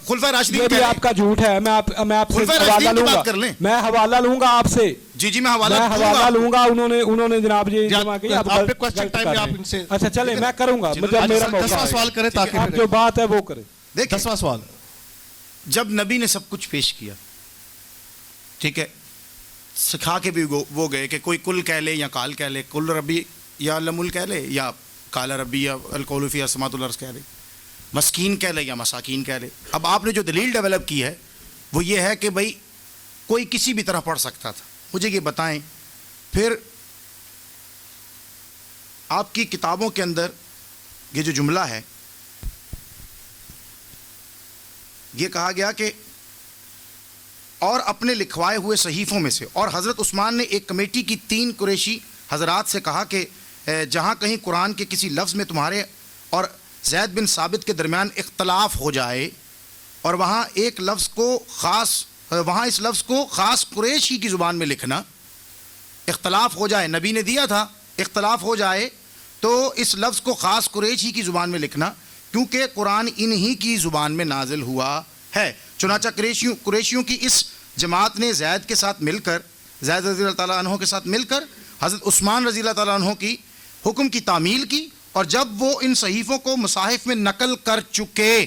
خلفائے راشدین یہ بھی آپ کا جھوٹ ہے. میں آپ سے خلفائے حوالہ راشدین کی لوں بات گا. کر لیں. میں حوالہ لوں گا آپ سے. جی میں حوالہ لوں گا. انہوں نے جناب جی جمع کیا. آپ پہ کوسچن ٹائم میں آپ ان سے اچھا چلیں میں کروں گا جب میرا موقع 10واں سوال کریں تاکہ آپ جو بات ہے وہ کریں. 10واں سوال. جب نبی نے سب کچھ پیش کیا، ٹھیک ہے، سکھا کے بھی وہ گئے کہ کوئی کل کہہ لے یا کال کہہ لے، کل ربی یا لمل کہہ لے، یا کال ربی یا القول فی اسماء الارض کہہ لے، مسکین کہہ لے یا مساکین کہہ لے. اب آپ نے جو دلیل ڈیولپ کی ہے وہ یہ ہے کہ بھائی کوئی کسی بھی طرح پڑھ سکتا تھا. مجھے یہ بتائیں پھر آپ کی کتابوں کے اندر یہ جو جملہ ہے یہ کہا گیا کہ اور اپنے لکھوائے ہوئے صحیفوں میں سے، اور حضرت عثمان نے ایک کمیٹی کی 3 قریشی حضرات سے کہا کہ جہاں کہیں قرآن کے کسی لفظ میں تمہارے اور زید بن ثابت کے درمیان اختلاف ہو جائے اور وہاں اس لفظ کو خاص قریش ہی کی زبان میں لکھنا، اختلاف ہو جائے، نبی نے دیا تھا، اختلاف ہو جائے تو اس لفظ کو خاص قریش ہی کی زبان میں لکھنا کیونکہ قرآن انہی کی زبان میں نازل ہوا ہے. چنانچہ قریشیوں کی اس جماعت نے زید کے ساتھ مل کر، زید رضی اللہ تعالیٰ عنہ کے ساتھ مل کر حضرت عثمان رضی اللہ تعالیٰ عنہ کی حکم کی تعمیل کی، اور جب وہ ان صحیفوں کو مصاحف میں نقل کر چکے،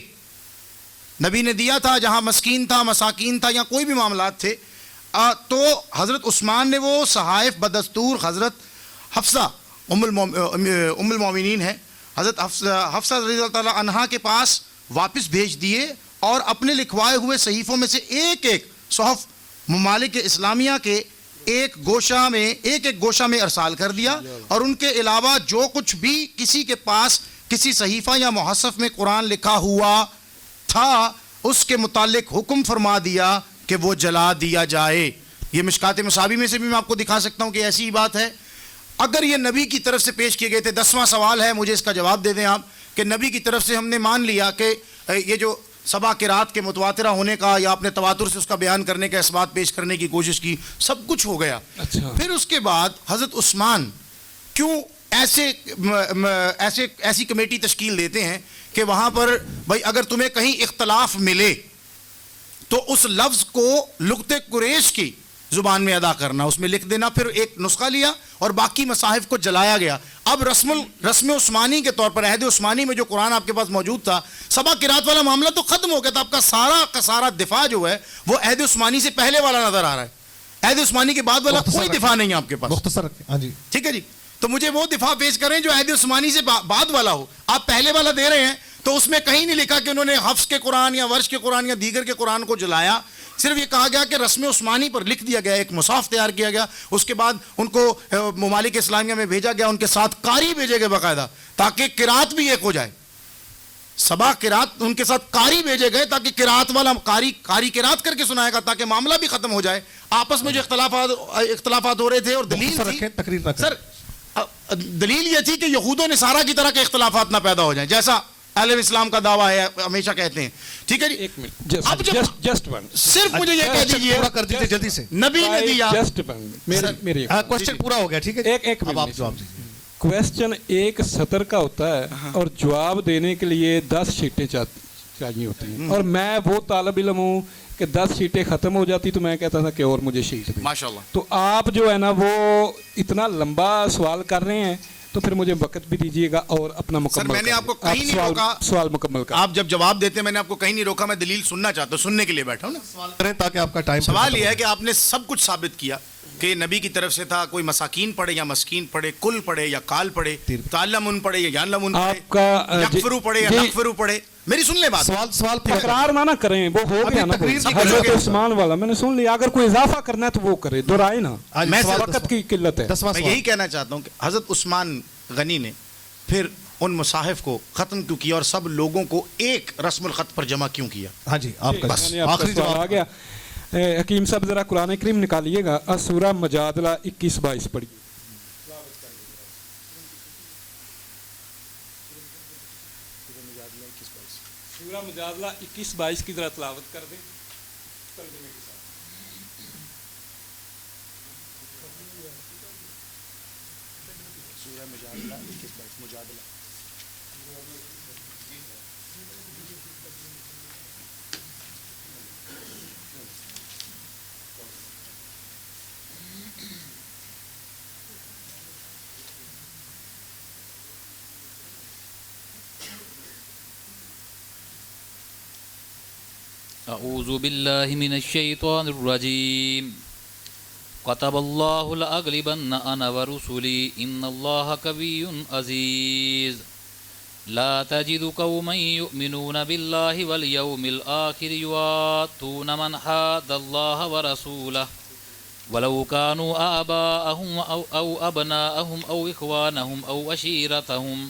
نبی نے دیا تھا جہاں مسکین تھا، مساکین تھا یا کوئی بھی معاملات تھے، تو حضرت عثمان نے وہ صحائف بدستور حضرت حفصہ ام المومنین ہے، حضرت حفصہ رضی اللہ تعالیٰ عنہا کے پاس واپس بھیج دیے اور اپنے لکھوائے ہوئے صحیفوں میں سے ایک صحف ممالک اسلامیہ کے ایک گوشہ میں ارسال کر دیا، اور ان کے علاوہ جو کچھ بھی کسی کے پاس کسی صحیفہ یا محصف میں قرآن لکھا ہوا تھا اس کے متعلق حکم فرما دیا کہ وہ جلا دیا جائے. یہ مشکات مصابی میں سے بھی میں آپ کو دکھا سکتا ہوں کہ ایسی ہی بات ہے. اگر یہ نبی کی طرف سے پیش کیے گئے تھے، 10واں سوال ہے، مجھے اس کا جواب دے دیں آپ کہ نبی کی طرف سے ہم نے مان لیا کہ یہ جو سبا قرات کے متواترہ ہونے کا یا اپنے تواتر سے اس کا بیان کرنے کا اثبات پیش کرنے کی کوشش کی، سب کچھ ہو گیا. پھر اس کے بعد حضرت عثمان کیوں ایسی کمیٹی تشکیل دیتے ہیں کہ وہاں پر بھائی اگر تمہیں کہیں اختلاف ملے تو اس لفظ کو لغت قریش کی زبان میں ادا کرنا، اس میں لکھ دینا. پھر ایک نسخہ لیا اور باقی مصاحف کو جلایا گیا. اب رسم عثمانی کے طور پر عہد عثمانی میں جو قرآن آپ کے پاس موجود تھا، سبا قرات والا معاملہ تو ختم ہو گیا تھا. آپ کا سارا کا سارا دفاع جو ہے وہ عہد عثمانی سے پہلے والا نظر آ رہا ہے. عہد عثمانی کے بعد والا کوئی دفاع نہیں ہے آپ کے پاس. مختصر ہاں جی ٹھیک ہے جی. تو مجھے وہ دفاع پیش کریں جو عہد عثمانی سے بعد والا ہو. آپ پہلے والا دے رہے ہیں تو اس میں کہیں نہیں لکھا کہ انہوں نے حفص کے قرآن یا ورش کے قرآن یا دیگر کے قرآن کو جلایا. صرف یہ کہا گیا کہ رسم عثمانی پر لکھ دیا گیا، ایک مصحف تیار کیا گیا، اس کے بعد ان کو ممالک اسلامیہ میں بھیجا گیا، ان کے ساتھ قاری بھیجے گئے باقاعدہ تاکہ قرات بھی ایک ہو جائے. سبا قرات ان کے ساتھ قاری بھیجے گئے تاکہ قرات والا قاری قرات کر کے سنائے گا تاکہ معاملہ بھی ختم ہو جائے. آپس میں جو اختلافات ہو رہے تھے اور دلیل یہ تھی کہ یہود و نصارہ کی طرح کے اختلافات نہ پیدا ہو جائیں جیسا اہل اسلام کا دعویٰ ہے، ہمیشہ کہتے ہیں. ٹھیک ہے جی. ایک منٹ صرف مجھے یہ کہہ دیجیے پورا کر دیجیے جلدی سے. نبی نے دیا. کوسچن پورا ہو گیا. ٹھیک ہے ایک اب آپ جواب دیجیے. کوسچن ایک سطر کا ہوتا ہے اور جواب دینے کے لیے 10 شیٹیں چاہیے ہوتی ہیں، اور میں وہ طالب علم ہوں کہ 10 شیٹیں ختم ہو جاتی تو میں کہتا تھا کہ اور مجھے شیٹ دیں. ماشاءاللہ. تو آپ جو ہے نا وہ اتنا لمبا سوال کر رہے ہیں تو پھر مجھے وقت بھی دیجیے گا اور اپنا مکمل. سر میں نے آپ کو کہیں نہیں روکا سوال مکمل کر. آپ جب جواب دیتے ہیں میں نے آپ کو کہیں نہیں روکا، میں دلیل سننا چاہتا ہوں، سننے کے لیے بیٹھا ہوں نا. سوال کریں تاکہ آپ کا ٹائم. سوال یہ ہے کہ آپ نے سب کچھ ثابت کیا کہ نبی کی طرف سے تھا. کوئی مساکین پڑھے یا مسکین پڑھے، کل پڑھے یا کال پڑھے، تعلمون پڑھے یا یعلمون پڑھے، یغفرو پڑھے یا نغفرو پڑھے. میری سن لیں بات. سوال تکرار نہ کریں، وہ ہو گیا نا حضرت عثمان والا میں نے سن لیا. اگر کوئی اضافہ کرنا ہے تو وہ کرے، دہرائے نا. میں وقت کی قلت ہے. میں یہی کہنا چاہتا ہوں کہ حضرت عثمان غنی نے پھر ان مصاحف کو ختم کیوں کیا اور سب لوگوں کو ایک رسم الخط پر جمع کیوں کیا؟ ہاں جی آپ کا آخری جواب آ گیا. حکیم صاحب ذرا قرآن کریم نکالیے گا، سورہ مجادلہ 21-22 پڑھیے. سورہ مجادلہ 21-22 کی ذرا تلاوت کر دیں. أعوذ بالله من الشيطان الرجيم كتب الله لأغلبن أنا ورسلي إن الله قوي عزيز لا تجد قوما يؤمنون بالله واليوم الآخر يوادون من حاد الله ورسوله ولو كانوا آباءهم أو أبناءهم أو إخوانهم أو عشيرتهم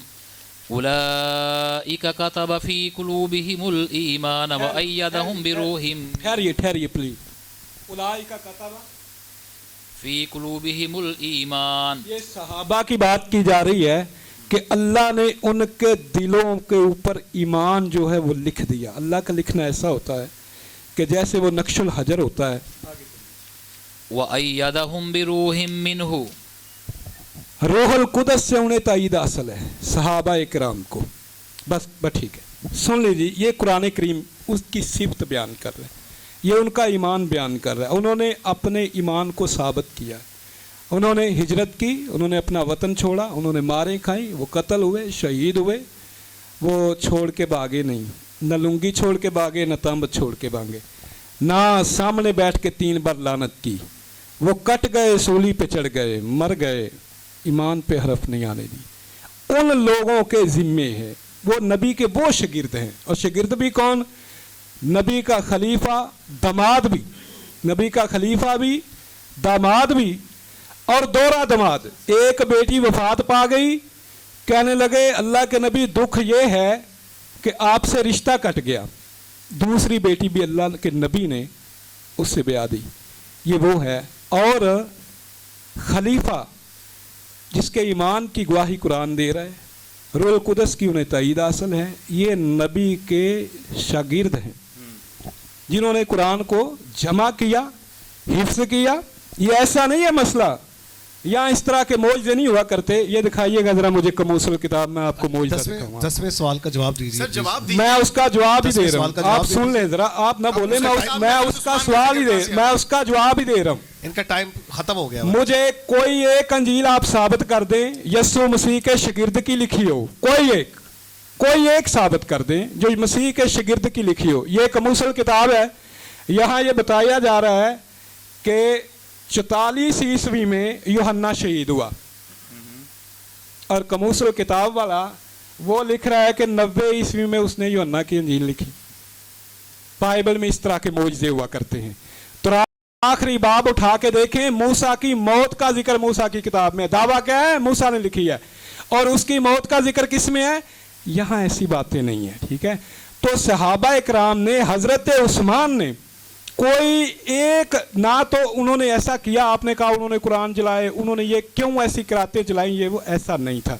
أولئك كتب في قلوبهم الإيمان وأيدهم بروح ٹھہریے پلیز. اولئک کتب فی قلوبہم الایمان. یہ صحابہ کی بات کی جا رہی ہے کہ اللہ نے ان کے دلوں کے اوپر ایمان جو ہے وہ لکھ دیا. اللہ کا لکھنا ایسا ہوتا ہے کہ جیسے وہ نقش الحجر ہوتا ہے. وَأَيَّدَهُمْ بِرُوحٍ مِّنْهُ. روح القدس سے انہیں تائید حاصل ہے صحابہ کرام کو. بس ٹھیک ہے, سن لیجیے. یہ قرآن کریم اس کی صفت بیان کر رہے ہیں, یہ ان کا ایمان بیان کر رہا ہے. انہوں نے اپنے ایمان کو ثابت کیا, انہوں نے ہجرت کی, انہوں نے اپنا وطن چھوڑا, انہوں نے ماریں کھائیں, وہ قتل ہوئے, شہید ہوئے. وہ چھوڑ کے بھاگے نہیں, نہ لنگی چھوڑ کے بھاگے, نہ تمب چھوڑ کے بھاگے, نہ سامنے بیٹھ کے 3 بار لعنت کی. وہ کٹ گئے, سولی پہ چڑھ گئے, مر گئے, ایمان پہ حرف نہیں آنے دی. ان لوگوں کے ذمے ہے, وہ نبی کے وہ شاگرد ہیں. اور شاگرد بھی کون؟ نبی کا خلیفہ, داماد بھی, نبی کا خلیفہ بھی, داماد بھی, اور دوہرا داماد. ایک بیٹی وفات پا گئی, کہنے لگے اللہ کے نبی دکھ یہ ہے کہ آپ سے رشتہ کٹ گیا. دوسری بیٹی بھی اللہ کے نبی نے اس سے بیاہ دی. یہ وہ ہے. اور خلیفہ جس کے ایمان کی گواہی قرآن دے رہا ہے, روح القدس کی انہیں تائید حاصل ہے, یہ نبی کے شاگرد ہیں جنہوں نے قرآن کو جمع کیا, حفظ کیا. یہ ایسا نہیں ہے مسئلہ, یہاں اس طرح کے معجزے نہیں ہوا کرتے. یہ دکھائیے گا ذرا مجھے کموسل کتاب میں, آپ کو معجزہ دکھاؤں گا. 10ویں سوال کا جواب دیجیے. سر جواب دیجیے. میں اس کا جواب ہی دے رہا ہوں, آپ سن لیں ذرا, آپ نہ بولیں. میں اس کا سوال ہی میں اس کا جواب ہی دے رہا ہوں. ان کا ٹائم ختم ہو گیا. مجھے کوئی ایک انجیل آپ ثابت کر دیں یسوع مسیح کے شاگرد کی لکھی ہو, کوئی ایک ثابت کر دیں جو مسیح کے شاگرد کی لکھی ہو. یہ کموسل کتاب ہے. یہاں یہ بتایا جا رہا ہے کہ 44 عیسوی میں یوحنا شہید ہوا, اور کموسل کتاب والا وہ لکھ رہا ہے کہ 90 عیسوی میں اس نے یوحنا کی انجیل لکھی. بائبل میں اس طرح کے معجزے ہوا کرتے ہیں. تو آخری باب اٹھا کے دیکھیں, موسیٰ کی موت کا ذکر موسیٰ کی کتاب میں. دعویٰ کیا ہے؟ موسیٰ نے لکھی ہے. اور اس کی موت کا ذکر کس میں ہے؟ یہاں ایسی باتیں نہیں ہیں. ٹھیک ہے. تو صحابہ اکرام نے, حضرت عثمان نے, کوئی ایک نہ تو انہوں نے ایسا کیا آپ نے کہا انہوں نے قرآن جلائے, انہوں نے یہ کیوں ایسی قراتیں جلائیں, یہ وہ ایسا نہیں تھا.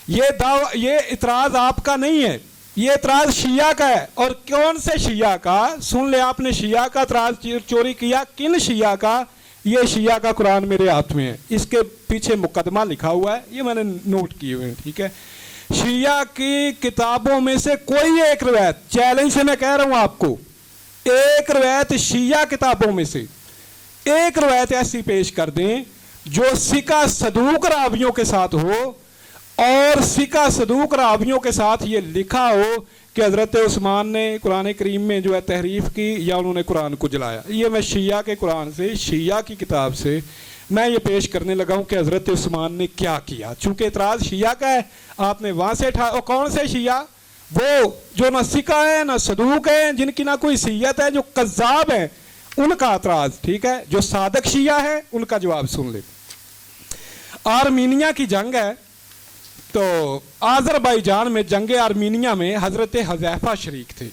یہ اعتراض آپ کا نہیں ہے, یہ اعتراض شیعہ کا ہے. اور کون سے شیعہ کا؟ سن لے, آپ نے شیعہ کا اعتراض چوری کیا. کن شیعہ کا؟ یہ شیعہ کا قرآن میرے ہاتھ میں ہے, اس کے پیچھے مقدمہ لکھا ہوا ہے, یہ میں نے نوٹ کیے ہوئے ہیں. ٹھیک ہے. شیعہ کی کتابوں میں سے کوئی ایک روایت, چیلنج سے میں کہہ رہا ہوں آپ کو, ایک روایت شیعہ کتابوں میں سے ایک روایت ایسی پیش کر دیں جو ثقہ صدوق راویوں کے ساتھ ہو, اور ثقہ صدوق راویوں کے ساتھ یہ لکھا ہو کہ حضرت عثمان نے قرآن کریم میں جو ہے تحریف کی یا انہوں نے قرآن کو جلایا. یہ میں شیعہ کے قرآن سے, شیعہ کی کتاب سے میں یہ پیش کرنے لگا ہوں کہ حضرت عثمان نے کیا کیا. چونکہ اعتراض شیعہ کا ہے, آپ نے وہاں سے اور کون سے شیعہ؟ وہ جو نہ ثقہ ہے نہ صدوق ہے, جن کی نہ کوئی حیثیت ہے, جو کذاب ہیں, ان کا اعتراض. ٹھیک ہے. جو صادق شیعہ ہے ان کا جواب سن لے. آرمینیا کی جنگ ہے, تو آذربائیجان میں جنگ آرمینیا میں حضرت حذیفہ شریک تھے.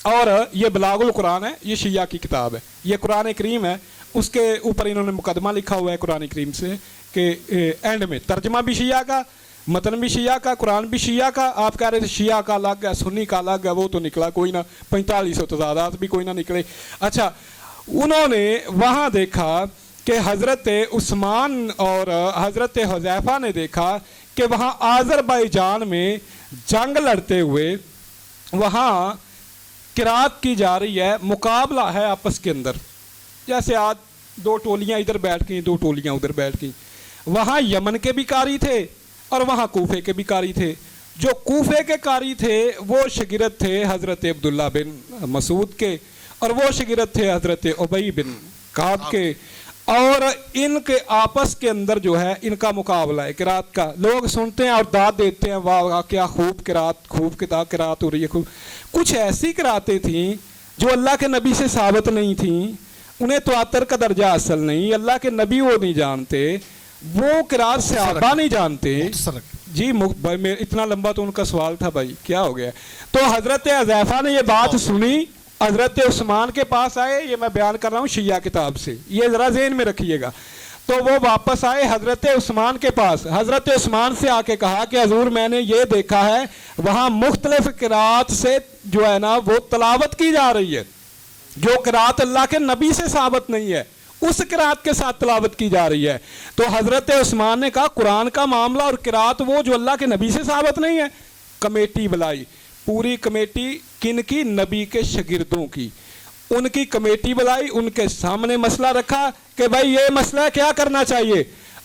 اور یہ بلاغ القرآن ہے, یہ شیعہ کی کتاب ہے, یہ قرآن کریم ہے, اس کے اوپر انہوں نے مقدمہ لکھا ہوا ہے قرآن کریم سے کہ اینڈ میں ترجمہ بھی شیعہ کا, متن بھی شیعہ کا, قرآن بھی شیعہ کا. آپ کہہ رہے تھے شیعہ کا الگ ہے, سنی کا الگ ہے, وہ تو نکلا کوئی نہ, 4500 تضادات بھی کوئی نہ نکلے. اچھا, انہوں نے وہاں دیکھا کہ حضرت عثمان اور حضرت حذیفہ نے دیکھا کہ وہاں آذربائیجان میں جنگ لڑتے ہوئے وہاں قرات کی جا رہی ہے، مقابلہ ہے آپس کے اندر، جیسے آج دو ٹولیاں ادھر بیٹھ گئیں، دو ٹولیاں ادھر بیٹھ گئیں. وہاں یمن کے بھی قاری تھے اور وہاں کوفے کے بھی قاری تھے. جو کوفے کے قاری تھے وہ شاگرد تھے حضرت عبداللہ بن مسعود کے، اور وہ شاگرد تھے حضرت ابی بن کعب کے، اور ان کے آپس کے اندر جو ہے ان کا مقابلہ ہے قرات کا. لوگ سنتے ہیں اور داد دیتے ہیں، واہ واہ کیا خوب قرات، خوب قرات ہو رہی ہے. خوب کچھ ایسی قراتیں تھیں جو اللہ کے نبی سے ثابت نہیں تھیں، انہیں تواتر کا درجہ اصل نہیں، اللہ کے نبی وہ نہیں جانتے، وہ قرات صحابہ نہیں جانتے. جی اتنا لمبا تو ان کا سوال تھا بھائی، کیا ہو گیا؟ تو حضرت حذیفہ نے یہ بات سنی، حضرت عثمان کے پاس آئے، یہ میں بیان کر رہا ہوں شیعہ کتاب سے، یہ ذرا ذہن میں رکھیے گا. تو وہ واپس آئے حضرت عثمان کے پاس، حضرت عثمان سے آ کے کہا کہ حضور میں نے یہ دیکھا ہے وہاں مختلف قرات سے جو ہے نا وہ تلاوت کی جا رہی ہے، جو قرات اللہ کے نبی سے ثابت نہیں ہے اس قرات کے ساتھ تلاوت کی جا رہی ہے. تو حضرت عثمان نے کہا قرآن کا معاملہ اور قرات وہ جو اللہ کے نبی سے ثابت نہیں ہے. کمیٹی بلائی، پوری کمیٹی کن کی؟ نبی کے شاگردوں کی. ان کی کمیٹی بلائی، ان کے سامنے مسئلہ رکھا کہ بھائی یہ مسئلہ کیا کرنا چاہیے.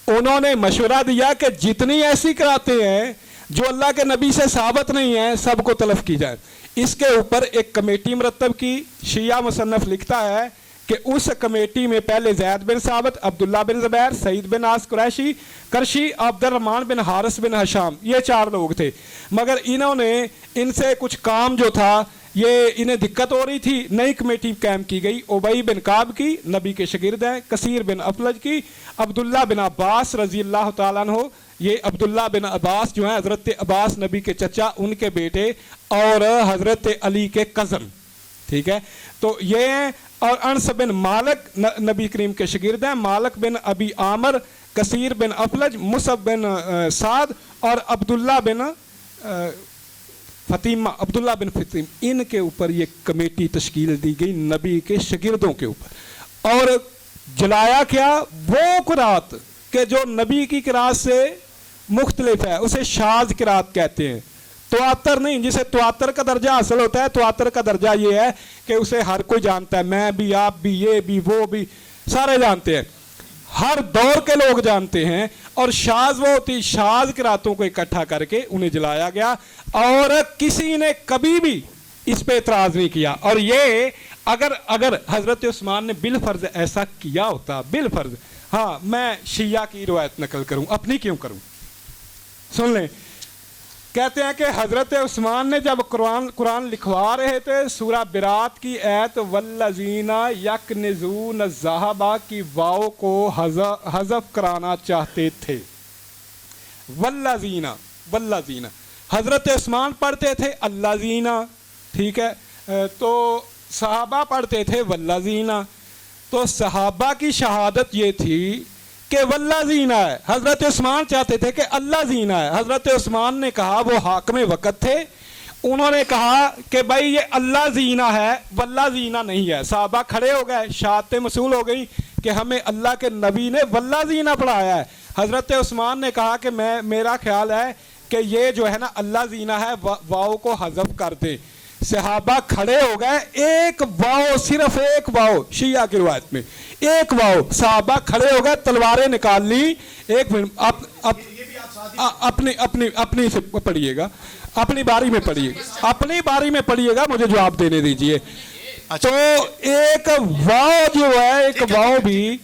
انہوں نے مشورہ دیا کہ جتنی ایسی قراتیں ہیں جو اللہ کے نبی سے ثابت نہیں ہیں سب کو تلف کی جائے. اس کے اوپر ایک کمیٹی مرتب کی. شیعہ مصنف لکھتا ہے کہ اس کمیٹی میں پہلے زید بن ثابت، عبداللہ بن زبیر، سعید بن عاص قریشی کرشی، عبد الرحمن بن حارث بن ہشام، یہ 4 لوگ تھے. مگر انہوں نے ان سے کچھ کام جو تھا یہ انہیں دقت ہو رہی تھی، نئی کمیٹی قائم کی گئی. ابی بن کعب کی، نبی کے شاگرد ہیں، کثیر بن افلج کی، عبداللہ بن عباس رضی اللہ تعالیٰ عنہ، یہ عبداللہ بن عباس جو ہیں حضرت عباس نبی کے چچا، ان کے بیٹے، اور حضرت علی کے کزن. ٹھیک ہے، تو یہ ہیں. اور انس بن مالک نبی کریم کے شاگرد ہیں، مالک بن ابی عامر، کثیر بن افلج، مصعب بن سعد اور عبداللہ بن فطیمہ، عبداللہ بن فطیم. ان کے اوپر یہ کمیٹی تشکیل دی گئی نبی کے شاگردوں کے اوپر. اور جلایا کیا؟ وہ قرات کہ جو نبی کی قرات سے مختلف ہے اسے شاذ قرات کہتے ہیں. تواتر نہیں، جسے تواتر کا درجہ حاصل ہوتا ہے. تواتر کا درجہ یہ ہے کہ اسے ہر کوئی جانتا ہے، میں بھی، آپ بھی، یہ بھی، وہ بھی، سارے جانتے ہیں، ہر دور کے لوگ جانتے ہیں. اور شاذ وہ ہوتی، شاذ قراتوں کو اکٹھا کر کے انہیں جلایا گیا، اور کسی نے کبھی بھی اس پہ اعتراض نہیں کیا. اور یہ اگر حضرت عثمان نے بالفرض ایسا کیا ہوتا، بالفرض، ہاں میں شیعہ کی روایت نقل کروں، اپنی کیوں کروں؟ سن لیں. کہتے ہیں کہ حضرت عثمان نے جب قرآن لکھوا رہے تھے، سورہ برات کی آیت والذین یکنزون الذھب کی واو کو حذف کرانا چاہتے تھے. والذین حضرت عثمان پڑھتے تھے الذین، ٹھیک ہے، تو صحابہ پڑھتے تھے والذین. تو صحابہ کی شہادت یہ تھی کہ والذین ہے، حضرت عثمان چاہتے تھے کہ اللہ زینہ ہے. حضرت عثمان نے کہا، وہ حاکم وقت تھے، انہوں نے کہا کہ بھائی یہ اللہ زینہ ہے، واللہ زینہ نہیں ہے. صحابہ کھڑے ہو گئے، شہادتیں موصول ہو گئی کہ ہمیں اللہ کے نبی نے واللہ زینہ پڑھایا ہے. حضرت عثمان نے کہا کہ میرا خیال ہے کہ یہ جو ہے نا اللہ زینہ ہے، واؤ کو حذف کر دیں. صحابہ کھڑے ہو گئے، ایک واؤ، صرف ایک واؤ، شیعہ کی روایت میں ایک واؤ، صحابہ کھڑے ہو گئے، تلواریں نکال لی. ایک منٹ، اپنی سے پڑھیے گا، اپنی باری میں پڑھیے گا، اپنی باری میں پڑھیے گا، مجھے جواب دینے دیجئے. تو ایک واؤ جو ہے، ایک واؤ بھی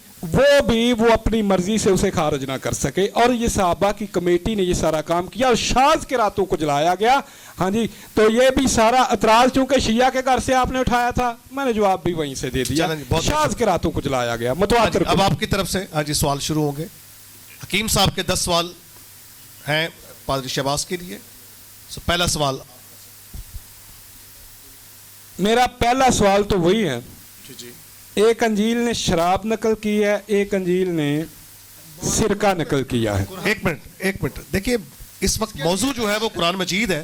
وہ اپنی مرضی سے اسے خارج نہ کر سکے. اور یہ صحابہ کی کمیٹی نے یہ سارا کام کیا اور شاذ قراتوں کو جلایا گیا. ہاں جی، تو یہ بھی سارا اعتراض چونکہ شیعہ کے گھر سے آپ نے اٹھایا تھا، میں نے جواب بھی وہیں سے دے دیا. شاذ قراتوں کو جلایا گیا، متواتر. اب آپ کی طرف سے ہاں جی سوال شروع ہوں گے. حکیم صاحب کے 10 سوال ہیں پادری شہباز کے لیے. پہلا سوال، میرا پہلا سوال تو وہی ہے، ایک انجیل نے شراب نقل کی ہے، ایک انجیل نے سرکہ نقل کیا ہے. ایک منٹ دیکھیے، اس وقت موضوع جو ہے وہ قرآن مجید ہے.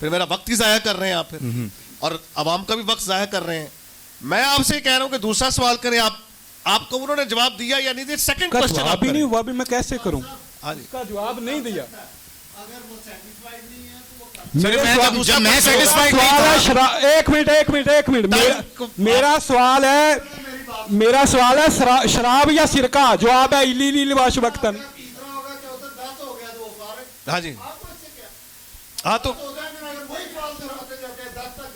پھر میرا وقت ہی ضائع کر رہے ہیں آپ پھر، اور عوام کا بھی وقت ضائع کر رہے ہیں. میں آپ سے کہہ رہا ہوں کہ دوسرا سوال کریں. آپ کو انہوں نے جواب دیا یا نہیں دیا؟ سیکنڈ کا کوشچن جواب ہی نہیں ہوا بھی میں کیسے کروں؟ ہاں جی. اس کا جواب نہیں دیا. جب میں سیٹسفائیڈ نہیں سوال تھا، ہے ایک منٹ میرا سوال ہے شراب یا سرکہ؟ جواب ہے ایلی لباش وقتاً. ہاں جی. ہاں تو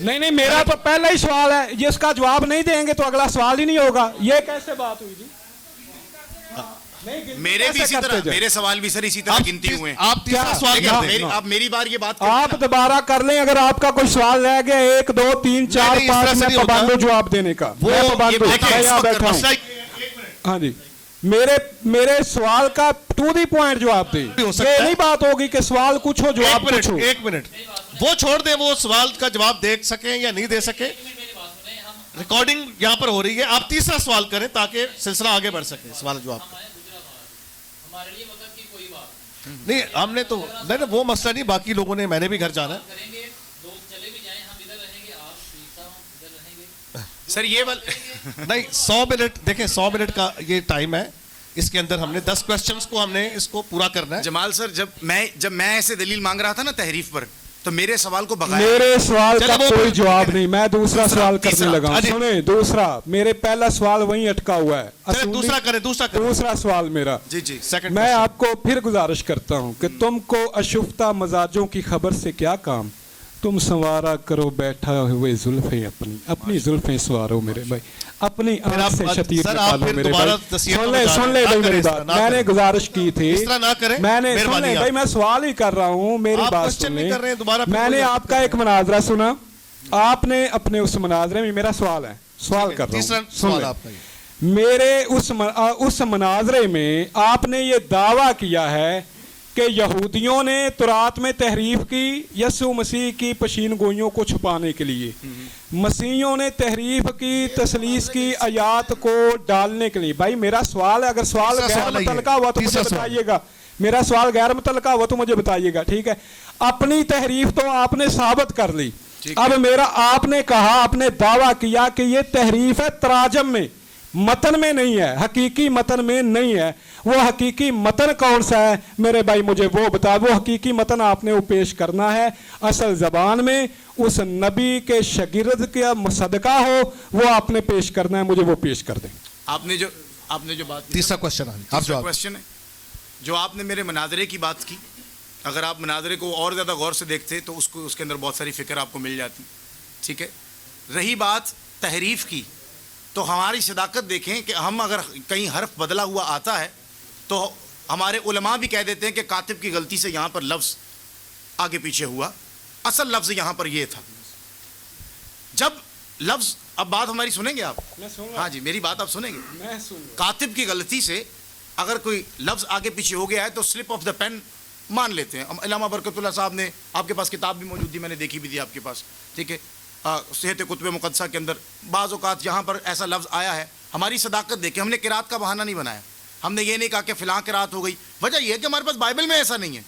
نہیں میرا تو پہلا ہی سوال ہے، جس کا جواب نہیں دیں گے تو اگلا سوال ہی نہیں ہوگا. یہ کیسے بات ہوئی جی؟ میرے بھی اسی طرح، میرے سوال بھی سر اسی طرح گنتی ہوئے ہیں. آپ تیسرا سوال کر دیں. آپ میری بار یہ بات آپ دوبارہ کر لیں. اگر آپ کا کوئی سوال رہ گیا 1 2 3 4 نہیں، اس طرح 5 سے میں نہیں ہوتا. پابند ہوں جواب دینے کا. میں پابند ہوں، میں یہاں بیٹھا ہوں. ہاں جی، میرے سوال کا ٹو دی پوائنٹ جواب دیں. یہ نہیں بات ہوگی کہ سوال کچھ ہو جواب کچھ ہو. ایک منٹ وہ چھوڑ دیں، وہ سوال کا جواب دے سکیں یا نہیں دے سکے. ریکارڈنگ یہاں پر ہو رہی ہے. آپ تیسرا سوال کریں تاکہ سلسلہ آگے بڑھ سکے. سوال جواب نہیں، ہم نے تو نہیں، وہ مسئلہ نہیں. باقی لوگوں نے، میں نے بھی گھر جانا ہے. سر یہ نہیں 100 منٹ دیکھیں، 100 منٹ کا یہ ٹائم ہے. اس کے اندر ہم نے 10 کوسچنز کو ہم نے اس کو پورا کرنا ہے. جمال سر، جب میں ایسے دلیل مانگ رہا تھا نا تحریف پر، تو میرے سوال کو بغیر میرے سوال کا کوئی جواب نہیں. میں دوسرا سوال کرنے لگا ہوں. سنیں، دوسرا میرے پہلا سوال وہیں اٹکا ہوا ہے. دوسرا کریں. دوسرا سوال میرا، جی میں آپ کو پھر گزارش کرتا ہوں کہ تم کو اشفتہ مزاجوں کی خبر سے کیا کام؟ تم سنوارا کرو بیٹھا ہوئے زلفیں اپنی زلفیں سنوارو میرے بھائی، اپنی آنکھ سے شتیر نکالو میرے بھائی. سن لے بھائی میری بات. میں نے گزارش کی تھی، میں نے سن لے بھائی، میں سوال ہی کر رہا ہوں، میری بات سن لیں. میں نے آپ کا ایک مناظرہ سنا، آپ نے اپنے اس مناظرے میں، میرا سوال ہے، سوال کر رہا ہوں، سن لیں. میرے اس مناظرے میں آپ نے یہ دعویٰ کیا ہے کہ یہودیوں نے تورات میں تحریف کی یسوع مسیح کی پیشین گوئیوں کو چھپانے کے لیے، مسیحیوں نے تحریف کی تثلیث کی آیات کو ڈالنے کے لیے. بھائی میرا سوال ہے، اگر سوال غیر متعلقہ ہوا تو مجھے بتائیے گا. میرا سوال غیر متعلقہ ہوا تو مجھے بتائیے گا، ٹھیک ہے؟ اپنی تحریف تو آپ نے ثابت کر لی. اب آپ نے کہا، آپ نے دعویٰ کیا کہ یہ تحریف ہے تراجم میں، متن میں نہیں ہے، حقیقی متن میں نہیں ہے. وہ حقیقی متن کون سا ہے میرے بھائی؟ مجھے وہ بتا. وہ حقیقی متن آپ نے وہ پیش کرنا ہے اصل زبان میں، اس نبی کے شاگرد کا صدقہ ہو، وہ آپ نے پیش کرنا ہے. مجھے وہ پیش کر دیں. آپ نے جو بات، تیسرا کوشچن ہے جو آپ نے میرے مناظرے کی بات کی. اگر آپ مناظرے کو اور زیادہ غور سے دیکھتے تو اس کے اندر بہت ساری فکر آپ کو مل جاتی. ٹھیک ہے. رہی بات تحریف کی، تو ہماری صداقت دیکھیں کہ ہم اگر کہیں حرف بدلا ہوا آتا ہے تو ہمارے علماء بھی کہہ دیتے ہیں کہ کاتب کی غلطی سے یہاں پر لفظ آگے پیچھے ہوا، اصل لفظ یہاں پر یہ تھا. جب لفظ، اب بات ہماری سنیں گے آپ؟ ہاں جی، میری بات آپ سنیں گے. کاتب کی غلطی سے اگر کوئی لفظ آگے پیچھے ہو گیا ہے تو سلپ آف دا پین مان لیتے ہیں. علامہ برکت اللہ صاحب نے، آپ کے پاس کتاب بھی موجود تھی، میں نے دیکھی بھی تھی آپ کے پاس، ٹھیک ہے، صحت کتب مقدسہ کے اندر بعض اوقات یہاں پر ایسا لفظ آیا ہے. ہماری صداقت دیکھیں، ہم نے قرات کا بہانہ نہیں بنایا. ہم نے یہ نہیں کہا کہ فلاں قرات ہو گئی. وجہ یہ ہے کہ ہمارے پاس بائبل میں ایسا نہیں ہے.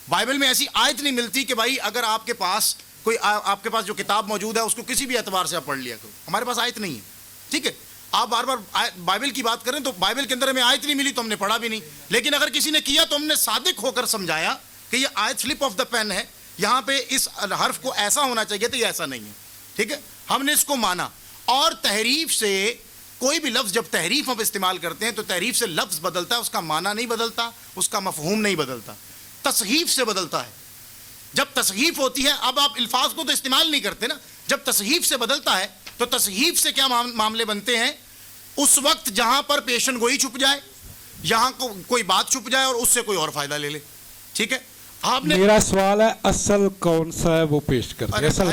بائبل میں ایسی آیت نہیں ملتی کہ بھائی اگر آپ کے پاس جو کتاب موجود ہے اس کو کسی بھی اعتبار سے آپ پڑھ لیا کرو. ہمارے پاس آیت نہیں ہے. ٹھیک ہے. آپ بار بار بائبل کی بات کریں تو بائبل کے اندر ہمیں آیت نہیں ملی تو ہم نے پڑھا بھی نہیں. لیکن اگر کسی نے کیا تو ہم نے صادق ہو کر سمجھایا کہ یہ آیت سلپ آف دا پین ہے، یہاں پہ اس حرف کو ایسا ہونا چاہیے تو یہ ایسا نہیں ہے. ٹھیک ہے. ہم نے اس کو مانا. اور تحریف سے کوئی بھی لفظ، جب تحریف ہم استعمال کرتے ہیں تو تحریف سے لفظ بدلتا ہے، اس کا معنی نہیں بدلتا، اس کا مفہوم نہیں بدلتا. تصحیف سے بدلتا ہے. جب تصحیف ہوتی ہے، اب آپ الفاظ کو تو استعمال نہیں کرتے نا، جب تصحیف سے بدلتا ہے تو تصحیف سے کیا معاملے بنتے ہیں؟ اس وقت جہاں پر پیشن گوئی چھپ جائے، یہاں کوئی بات چھپ جائے اور اس سے کوئی اور فائدہ لے لے. ٹھیک ہے. آپ نے، میرا سوال ہے اصل کون سا ہے وہ پیش کر دیں. اصل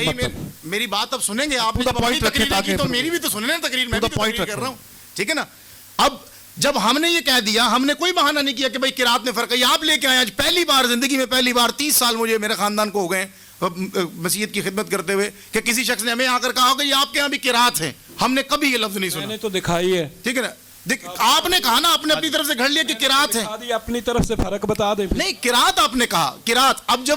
میری بات اب سنیں گے آپ، تو میری بھی تو سنیں نا تقریر، میں بھی تقریر کر رہا ہوں. ٹھیک ہے نا. اب جب ہم نے یہ کہہ دیا، ہم نے کوئی بہانہ نہیں کیا کہ بھائی قرات میں فرق ہے. آپ لے کے آئے آج پہلی بار زندگی میں، پہلی بار 30 سال مجھے میرے خاندان کو ہو گئے مسیحیت کی خدمت کرتے ہوئے کہ کسی شخص نے ہمیں آ کر کہا کہ یہ آپ کے یہاں بھی قرات ہیں. ہم نے کبھی یہ لفظ نہیں سنا. میں نے تو دکھائی ہے. ٹھیک ہے نا. آپ نے کہا نا، آپ نے اپنی طرف سے گھڑ لیا کہ قرات ہے. اپنی طرف سے فرق بتا دیں. نہیں، قرات آپ نے کہا، قرات. اب جب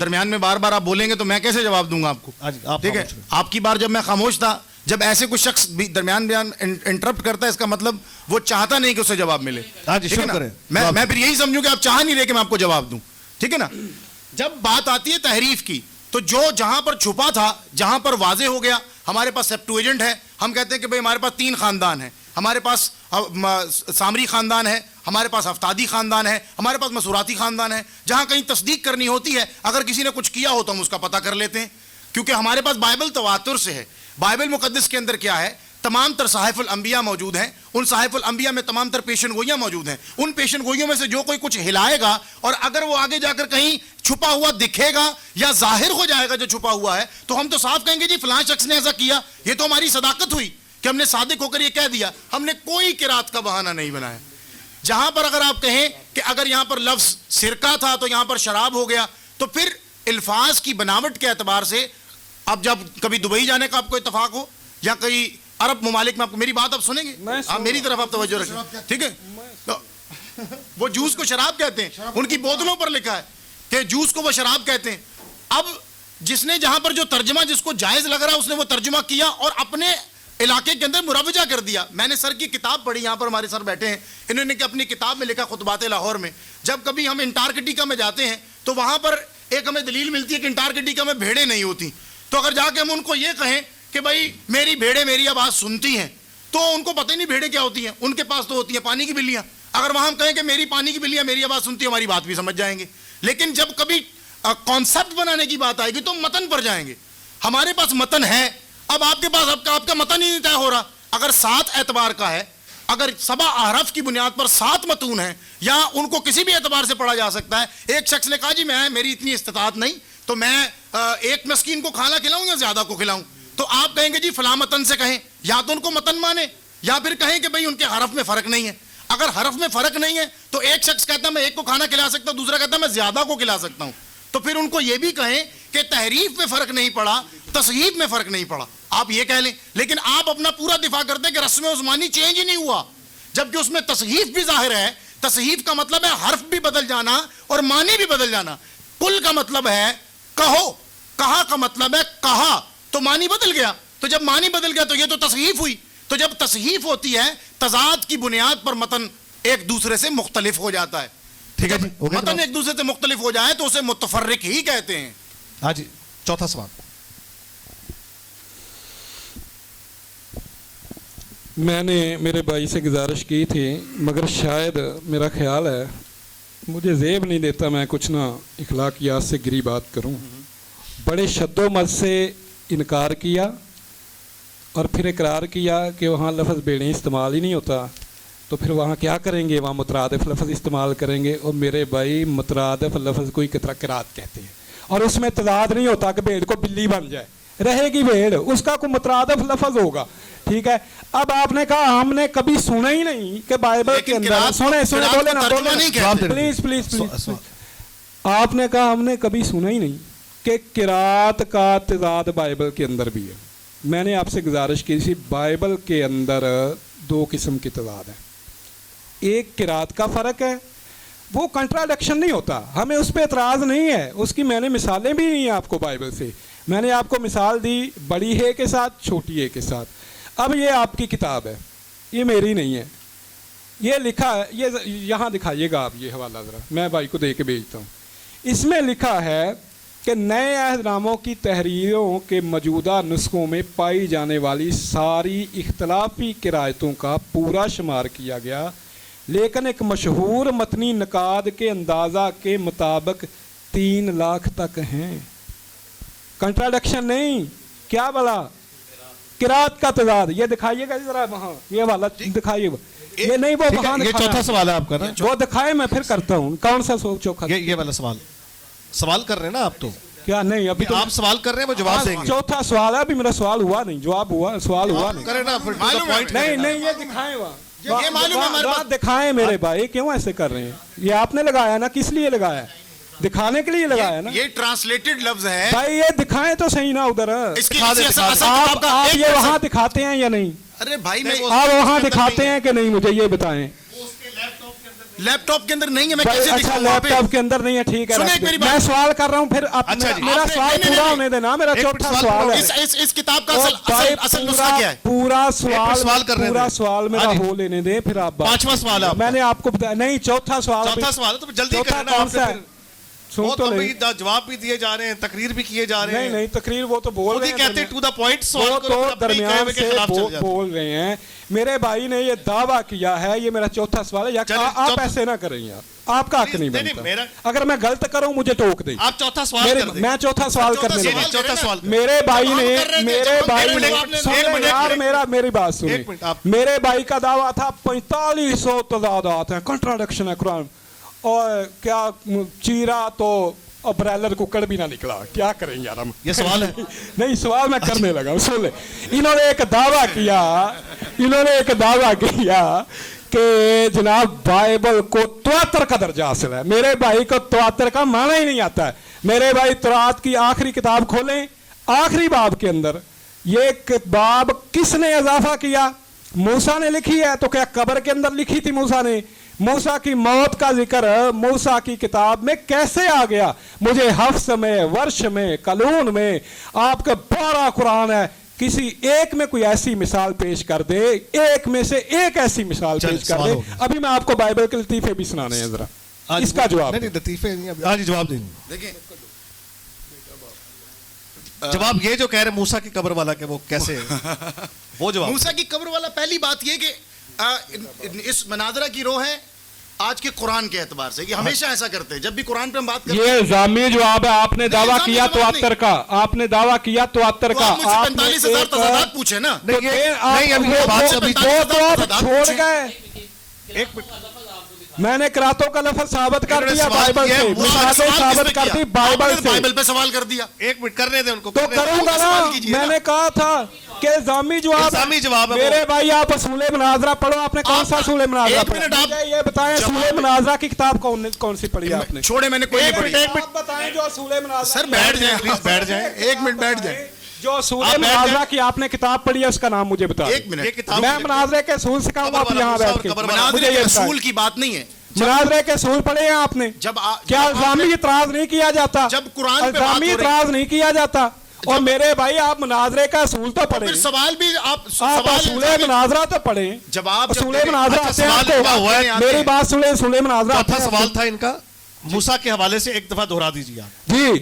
درمیان میں بار بار آپ بولیں گے تو میں کیسے جواب دوں گا آپ کو؟ ٹھیک ہے. آپ کی بار جب میں خاموش تھا, جب ایسے کوئی شخص بھی درمیان انٹرپٹ کرتا ہے, اس کا مطلب وہ چاہتا نہیں کہ اسے جواب ملے. میں پھر یہی سمجھوں کہ آپ چاہ نہیں رہے کہ میں آپ کو جواب دوں. ٹھیک ہے نا. جب بات آتی ہے تحریف کی, تو جو جہاں پر چھپا تھا, جہاں پر واضح ہو گیا, ہمارے پاس سیپٹویجنٹ ہے. ہم کہتے ہیں کہ بھئی ہمارے پاس 3 خاندان ہیں. ہمارے پاس سامری خاندان ہے, ہمارے پاس ہفتادی خاندان ہے, ہمارے پاس مسوراتی خاندان ہے. جہاں کہیں تصدیق کرنی ہوتی ہے, اگر کسی نے کچھ کیا ہو تو ہم اس کا پتہ کر لیتے ہیں, کیونکہ ہمارے پاس بائبل تواتر سے ہے. بائبل مقدس کے اندر کیا ہے, تمام تر صحائف الانبیاء موجود ہیں. ان صحائف الانبیاء میں تمام تر پیشن گوئیاں موجود ہیں. ان پیشن گوئیوں میں سے جو کوئی کچھ ہلائے گا, اور اگر وہ آگے جا کر کہیں چھپا ہوا دکھے گا یا ظاہر ہو جائے گا جو چھپا ہوا ہے, تو ہم تو صاف کہیں گے جی فلاں شخص نے ایسا کیا. یہ تو ہماری صداقت ہوئی کہ ہم نے صادق ہو کر یہ کہہ دیا. ہم نے کوئی قرات کا بہانہ نہیں بنایا. جہاں پر اگر آپ کہیں کہ اگر یہاں پر لفظ سرکہ تھا تو یہاں پر شراب ہو گیا, تو پھر الفاظ کی بناوٹ کے اعتبار سے, اب جب کبھی دبئی جانے کا آپ کو اتفاق ہو یا کئی عرب ممالک میں, آپ کو میری بات آپ سنیں گے, آپ میری طرف آپ توجہ رکھیں. ٹھیک ہے. وہ جوس کو شراب کہتے ہیں, ان کی بوتلوں پر لکھا ہے کہ جوس کو وہ شراب کہتے ہیں. اب جس نے جہاں پر جو ترجمہ جس کو جائز لگ رہا ہے, اس نے وہ ترجمہ کیا اور اپنے علاقے کے اندر مروجہ کر دیا. میں نے سر کی کتاب پڑھی, یہاں پر ہمارے سر بیٹھے ہیں, انہوں نے اپنی کتاب میں لکھا خطبات لاہور میں, جب کبھی ہم انٹارکٹیکا میں جاتے ہیں تو وہاں پر ایک ہمیں دلیل ملتی ہے کہ انٹارکٹیکا میں بھیڑیں نہیں ہوتی. تو اگر جا کے ہم ان کو یہ کہیں کہ بھائی میری بھیڑیں میری آواز سنتی ہیں, تو ان کو پتہ ہی نہیں بھیڑیں کیا ہوتی ہیں. ان کے پاس تو ہوتی ہیں پانی کی بلیاں. اگر وہاں ہم کہیں کہ میری پانی کی بلیاں میری آواز سنتی ہیں, ہماری بات بھی سمجھ جائیں گے. لیکن جب کبھی کانسیپٹ بنانے کی بات آئے گی تو متن پر جائیں گے. ہمارے پاس متن ہے, اب آپ کے پاس آپ کا متن ہی نہیں طے ہو رہا. اگر 7 اعتبار کا ہے, اگر 7 احرف کی بنیاد پر 7 متون ہیں, یا ان کو کسی بھی اعتبار سے پڑھا جا سکتا ہے. ایک شخص نے کہا جی میری اتنی استطاعت نہیں, تو میں ایک مسکین کو کھانا کھلاؤں یا زیادہ کو کھلاؤں. تو آپ کہیں گے جی فلاں متن سے کہیں, یا تو ان کو متن مانے, یا پھر کہیں کہ بھئی ان کے حرف میں فرق نہیں ہے. اگر حرف میں فرق نہیں ہے تو ایک شخص کہتا ہے میں ایک کو کھانا کھلا سکتا ہوں, دوسرا کہتا ہے میں زیادہ کو کھلا سکتا ہوں. تو پھر ان کو یہ بھی کہیں کہ تحریف میں فرق نہیں پڑا, تصحیف میں فرق نہیں پڑا, آپ یہ کہہ لیں. لیکن آپ اپنا پورا دفاع کرتے ہیں کہ رسم عثمانی چینج ہی نہیں ہوا, جبکہ اس میں تصحیف بھی ظاہر ہے. تصحیف کا مطلب ہے حرف بھی بدل جانا اور معنی بھی بدل جانا. کل کا مطلب ہے کہو, کہا کا مطلب ہے کہا, تو معنی بدل گیا. تو جب معنی بدل گیا تو یہ تو تصحیف ہوئی. تو جب تصحیف ہوتی ہے, تضاد کی بنیاد پر متن ایک دوسرے سے مختلف ہو جاتا ہے. ٹھیک ہے جی, متن ایک دوسرے سے مختلف ہو جائے تو اسے متفرق ہی کہتے ہیں. ہاں جی, چوتھا سوال. میں نے میرے بھائی سے گزارش کی تھی, مگر شاید میرا خیال ہے مجھے زیب نہیں دیتا میں کچھ نہ اخلاقیات سے گری بات کروں. بڑے شد و مد سے انکار کیا اور پھر اقرار کیا کہ وہاں لفظ بیڑیں استعمال ہی نہیں ہوتا, تو پھر وہاں کیا کریں گے, وہاں مترادف لفظ استعمال کریں گے. اور میرے بھائی مترادف لفظ کوئی قرات کہتے ہیں, اور اس میں تضاد نہیں ہوتا کہ بھیڑ کو بلی بن جائے, رہے گی بھیڑ, اس کا کوئی مترادف لفظ ہوگا. ٹھیک ہے. اب آپ نے کہا ہم نے کبھی سنا ہی نہیں کہ بائبل کے اندر, سنے بولے نا, پلیز پلیز پلیز, آپ نے کہا ہم نے کبھی سنا ہی نہیں کہ قرات کا تضاد بائبل کے اندر بھی ہے. میں نے آپ سے گزارش کی تھی, بائبل کے اندر 2 قسم کی تضاد ہیں. ایک قرات کا فرق ہے, وہ کنٹراڈکشن نہیں ہوتا, ہمیں اس پہ اعتراض نہیں ہے, اس کی میں نے مثالیں بھی نہیں ہیں آپ کو بائبل سے. میں نے آپ کو مثال دی بڑی ہے کے ساتھ, چھوٹی ہے کے ساتھ. اب یہ آپ کی کتاب ہے, یہ میری نہیں ہے, یہ لکھا ہے, یہ یہاں دکھائیے گا آپ یہ حوالہ ذرا, میں بھائی کو دے کے بھیجتا ہوں. اس میں لکھا ہے کہ نئے عہد ناموں کی تحریروں کے موجودہ نسخوں میں پائی جانے والی ساری اختلافی قرائتوں کا پورا شمار کیا گیا, لیکن ایک مشہور متنی نقاد کے اندازہ کے مطابق 3 لاکھ تک ہیں. کنٹراڈکشن نہیں, کیا بلا قرات کا تضاد. یہ دکھائیے گا ذرا وہاں, یہ والا دکھائیے, یہ نہیں وہ وہاں. یہ چوتھا سوال ہے آپ کا نا, وہ دکھائے میں پھر کرتا ہوں. کون سا چوکھا, یہ والا سوال کر رہے ہیں نا آپ, تو کیا نہیں ابھی تو آپ سوال کر رہے ہیں, وہ جواب دیں گے. چوتھا سوال ہے, ابھی میرا سوال ہوا نہیں, جواب ہوا, سوال ہوا نہیں. کریں نا نہیں نہیں, یہ دکھائیں وہاں, دکھائیں میرے بھائی, کیوں ایسے کر رہے ہیں؟ یہ آپ نے لگایا نا, کس لیے لگایا, دکھانے کے لیے لگایا نا. یہ ٹرانسلیٹڈ لفظ ہے بھائی, یہ دکھائیں تو صحیح نا ادھر. آپ یہ وہاں دکھاتے ہیں یا نہیں؟ ارے بھائی میں آپ وہاں دکھاتے ہیں کہ نہیں, مجھے یہ بتائیں. لیپ ٹاپ کے اندر نہیں ہے, میں بھائی کیسے اچھا دکھاؤں وہاں لیپ پہ؟ ٹاپ کے اندر نہیں ہے, ٹھیک ہے, سنیں رکھ ایک میری دیں. بات. میں سوال کر رہا ہوں, پھر اچھا جی. میرا سوال پورا ہونے دینا, میرا چوتھا سوال ہے. اس کتاب کا اصل نسخہ کیا ہے؟ پورا سوال کرنے پورا دیں. سوال میرا ہاں جی. ہو لینے دیں, پھر آپ پانچواں سوال ہے آپ کا. میں نے آپ کو بتایا نہیں, چوتھا سوال ہے تو جلدی چوتھا کریں نا کون آپ نے سا ہے؟ پھر. سن وہ تو تو نہیں. جواب بھی دیے جا رہے ہیں, تقریر بھی کیے جا رہے ہیں. نہیں تقریر وہ تو بول خود رہے ہی ہیں, کہتے ہیں ٹو دا پوائنٹ وہ سوال تو کرو, اپنے ہی کہے درمیان ہوئے کے سے خلاف چل جاتے ہیں. بول رہے ہیں. میرے بھائی نے یہ دعویٰ کیا ہے, یہ میرا چوتھا سوال ہے, یا چلیں, آپ ایسے نہ کریں یار, آپ کا حق نہیں بنتا. اگر میں غلط کروں مجھے ٹوک دیں. آپ چوتھا سوال کر دیں. میں چوتھا سوال کرنے سوال لگا. چوتھا سوال کریں. میرے بھائی نے میری بات ایک سنیں, منٹ آپ. میرے بھائی کا دعویٰ تھا 4500 تعداد ہیں, کنٹراڈکشن ہے قرآن, اور کیا چیرا تو برائلر ککڑ بھی نہ نکلا, کیا کریں یار ہم. یہ سوال ہے. نہیں سوال میں کرنے لگا, سن لے. انہوں نے ایک دعویٰ کیا کہ جناب بائبل کو تواتر کا درجہ حاصل ہے. میرے بھائی کو تواتر کا معنی ہی نہیں آتا ہے. میرے بھائی تورات کی آخری کتاب کھولیں, آخری باب کے اندر یہ باب کس نے اضافہ کیا؟ موسیٰ نے لکھی ہے. تو کیا قبر کے اندر لکھی تھی موسیٰ نے؟ موسیٰ کی موت کا ذکر موسیٰ کی کتاب میں کیسے آ گیا؟ مجھے حفظ میں, ورش میں, قلون میں آپ کا 12 قرآن ہے, کسی ایک میں کوئی ایسی مثال پیش کر دے, ایک میں سے ایک ایسی مثال پیش کر دے. ابھی میں آپ کو بائبل کے لطیفے بھی سنانے ہیں, ذرا اس کا جواب. نہیں لطیفے نہیں, آج جواب دیں. دیکھیں جواب یہ جو کہہ رہے موسیٰ کی قبر والا کہ وہ کیسے وہ جواب. موسیٰ کی قبر والا, پہلی بات یہ کہ اس مناظرہ کی روح ہے آج کے قرآن کے اعتبار سے. یہ ہمیشہ ایسا کرتے ہیں جب بھی قرآن پہ ہم بات کرتے ہیں. یہ الزامی جواب ہے. آپ نے دعویٰ کیا تواتر کا, آپ نے دعویٰ کیا تواتر کا. آپ مجھ سے 45,000 تضادات پوچھے نا. چھوڑ گئے. ایک منٹ, میں نے کراتوں کا لفظ ثابت کر دیا بائبل سے, مثالیں ثابت کر دی بائبل سے. بائبل پہ سوال کر دیا. ایک منٹ کرنے دیں ان کو. تو کروں گا نا, میں نے کہا تھا کہ الزامی جواب ہے. میرے بھائی آپ اصول مناظرہ پڑھو. آپ نے کون سا اصول مناظرہ پڑھا؟ یہ بتائیں اصول مناظرہ کی کتاب کون سی پڑھی آپ نے؟ چھوڑے, میں نے کوئی نہیں پڑھی. آپ بتائیں جو اصول مناظرہ. سر بیٹھ جائیں, پلیز بیٹھ جائیں, ایک منٹ بیٹھ جائیں. جو اصول مناظرہ کی آپ نے کتاب پڑھی ہے اس کا نام مجھے بتائیں. ایک منٹ, میں مناظرے کے اصول سکھاؤں آپ یہاں بیٹھ کے. مناظرے کے اصول کی بات نہیں ہے. مناظرے کے اصول پڑھے ہیں آپ نے؟ کیا الزامی اعتراض نہیں کیا جاتا؟ جب قرآن پہ الزامی اعتراض نہیں کیا جاتا. اور میرے بھائی آپ مناظرے کا اصول تو پڑھیں, سوال بھی آپ اصول مناظرہ تو پڑھیں. جواب اصول مناظرہ, میری بات سنیں, اصول مناظرہ. چوتھا سوال تھا ان کا, موسیٰ کے حوالے سے ایک دفعہ دہرا دیجیے آپ. جی,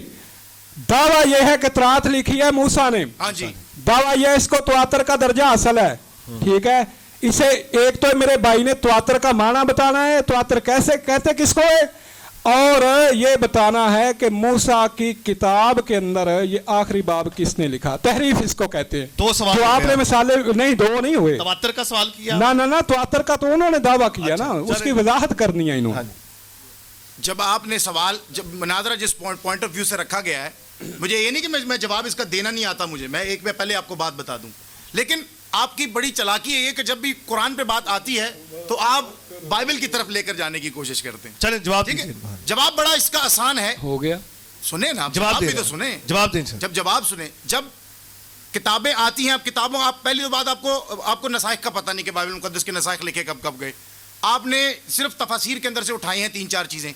دعویٰ یہ ہے کہ تورات لکھی ہے موسیٰ نے. ہاں جی. دعویٰ یہ اس کو تواتر کا درجہ حاصل ہے, ٹھیک ہے. اسے ایک تو میرے بھائی نے تواتر کا معنی بتانا ہے, تواتر کیسے کہتے کس کو ہے, اور یہ بتانا ہے کہ موسیٰ کی کتاب کے اندر یہ آخری باب کس نے لکھا. تحریف اس کو کہتے ہیں. دو سوال جو آپ نے مثالیں نہیں, دو نہیں ہوئے. تواتر کا سوال کیا نہ تواتر کا تو انہوں نے دعویٰ کیا نا, اس کی وضاحت کرنی ہے انہوں نے. جب آپ نے سوال, جب مناظرہ جس پوائنٹ آف ویو سے رکھا گیا ہے, مجھے یہ نہیں کہ میں جواب اس کا دینا نہیں آتا مجھے, میں ایک میں پہلے آپ کو بات بتا دوں. لیکن آپ کی بڑی چلاکی ہے یہ کہ جب بھی قرآن پہ بات آتی ہے تو آپ بائبل کی طرف لے کر جانے کی کوشش کرتے ہیں. چلیں جواب دیجیے. جواب بڑا اس کا آسان ہے. ہو گیا, سنیں نا, جواب بھی تو سنیں. جواب دیں. جب جواب سنیں, جب کتابیں آتی ہیں, آپ پہلی بات آپ کو نسائخ کا پتہ نہیں کہ بائبل مقدس کے نسائخ لکھے کب گئے. آپ نے صرف تفاسیر کے اندر سے اٹھائی ہیں 3-4 چیزیں.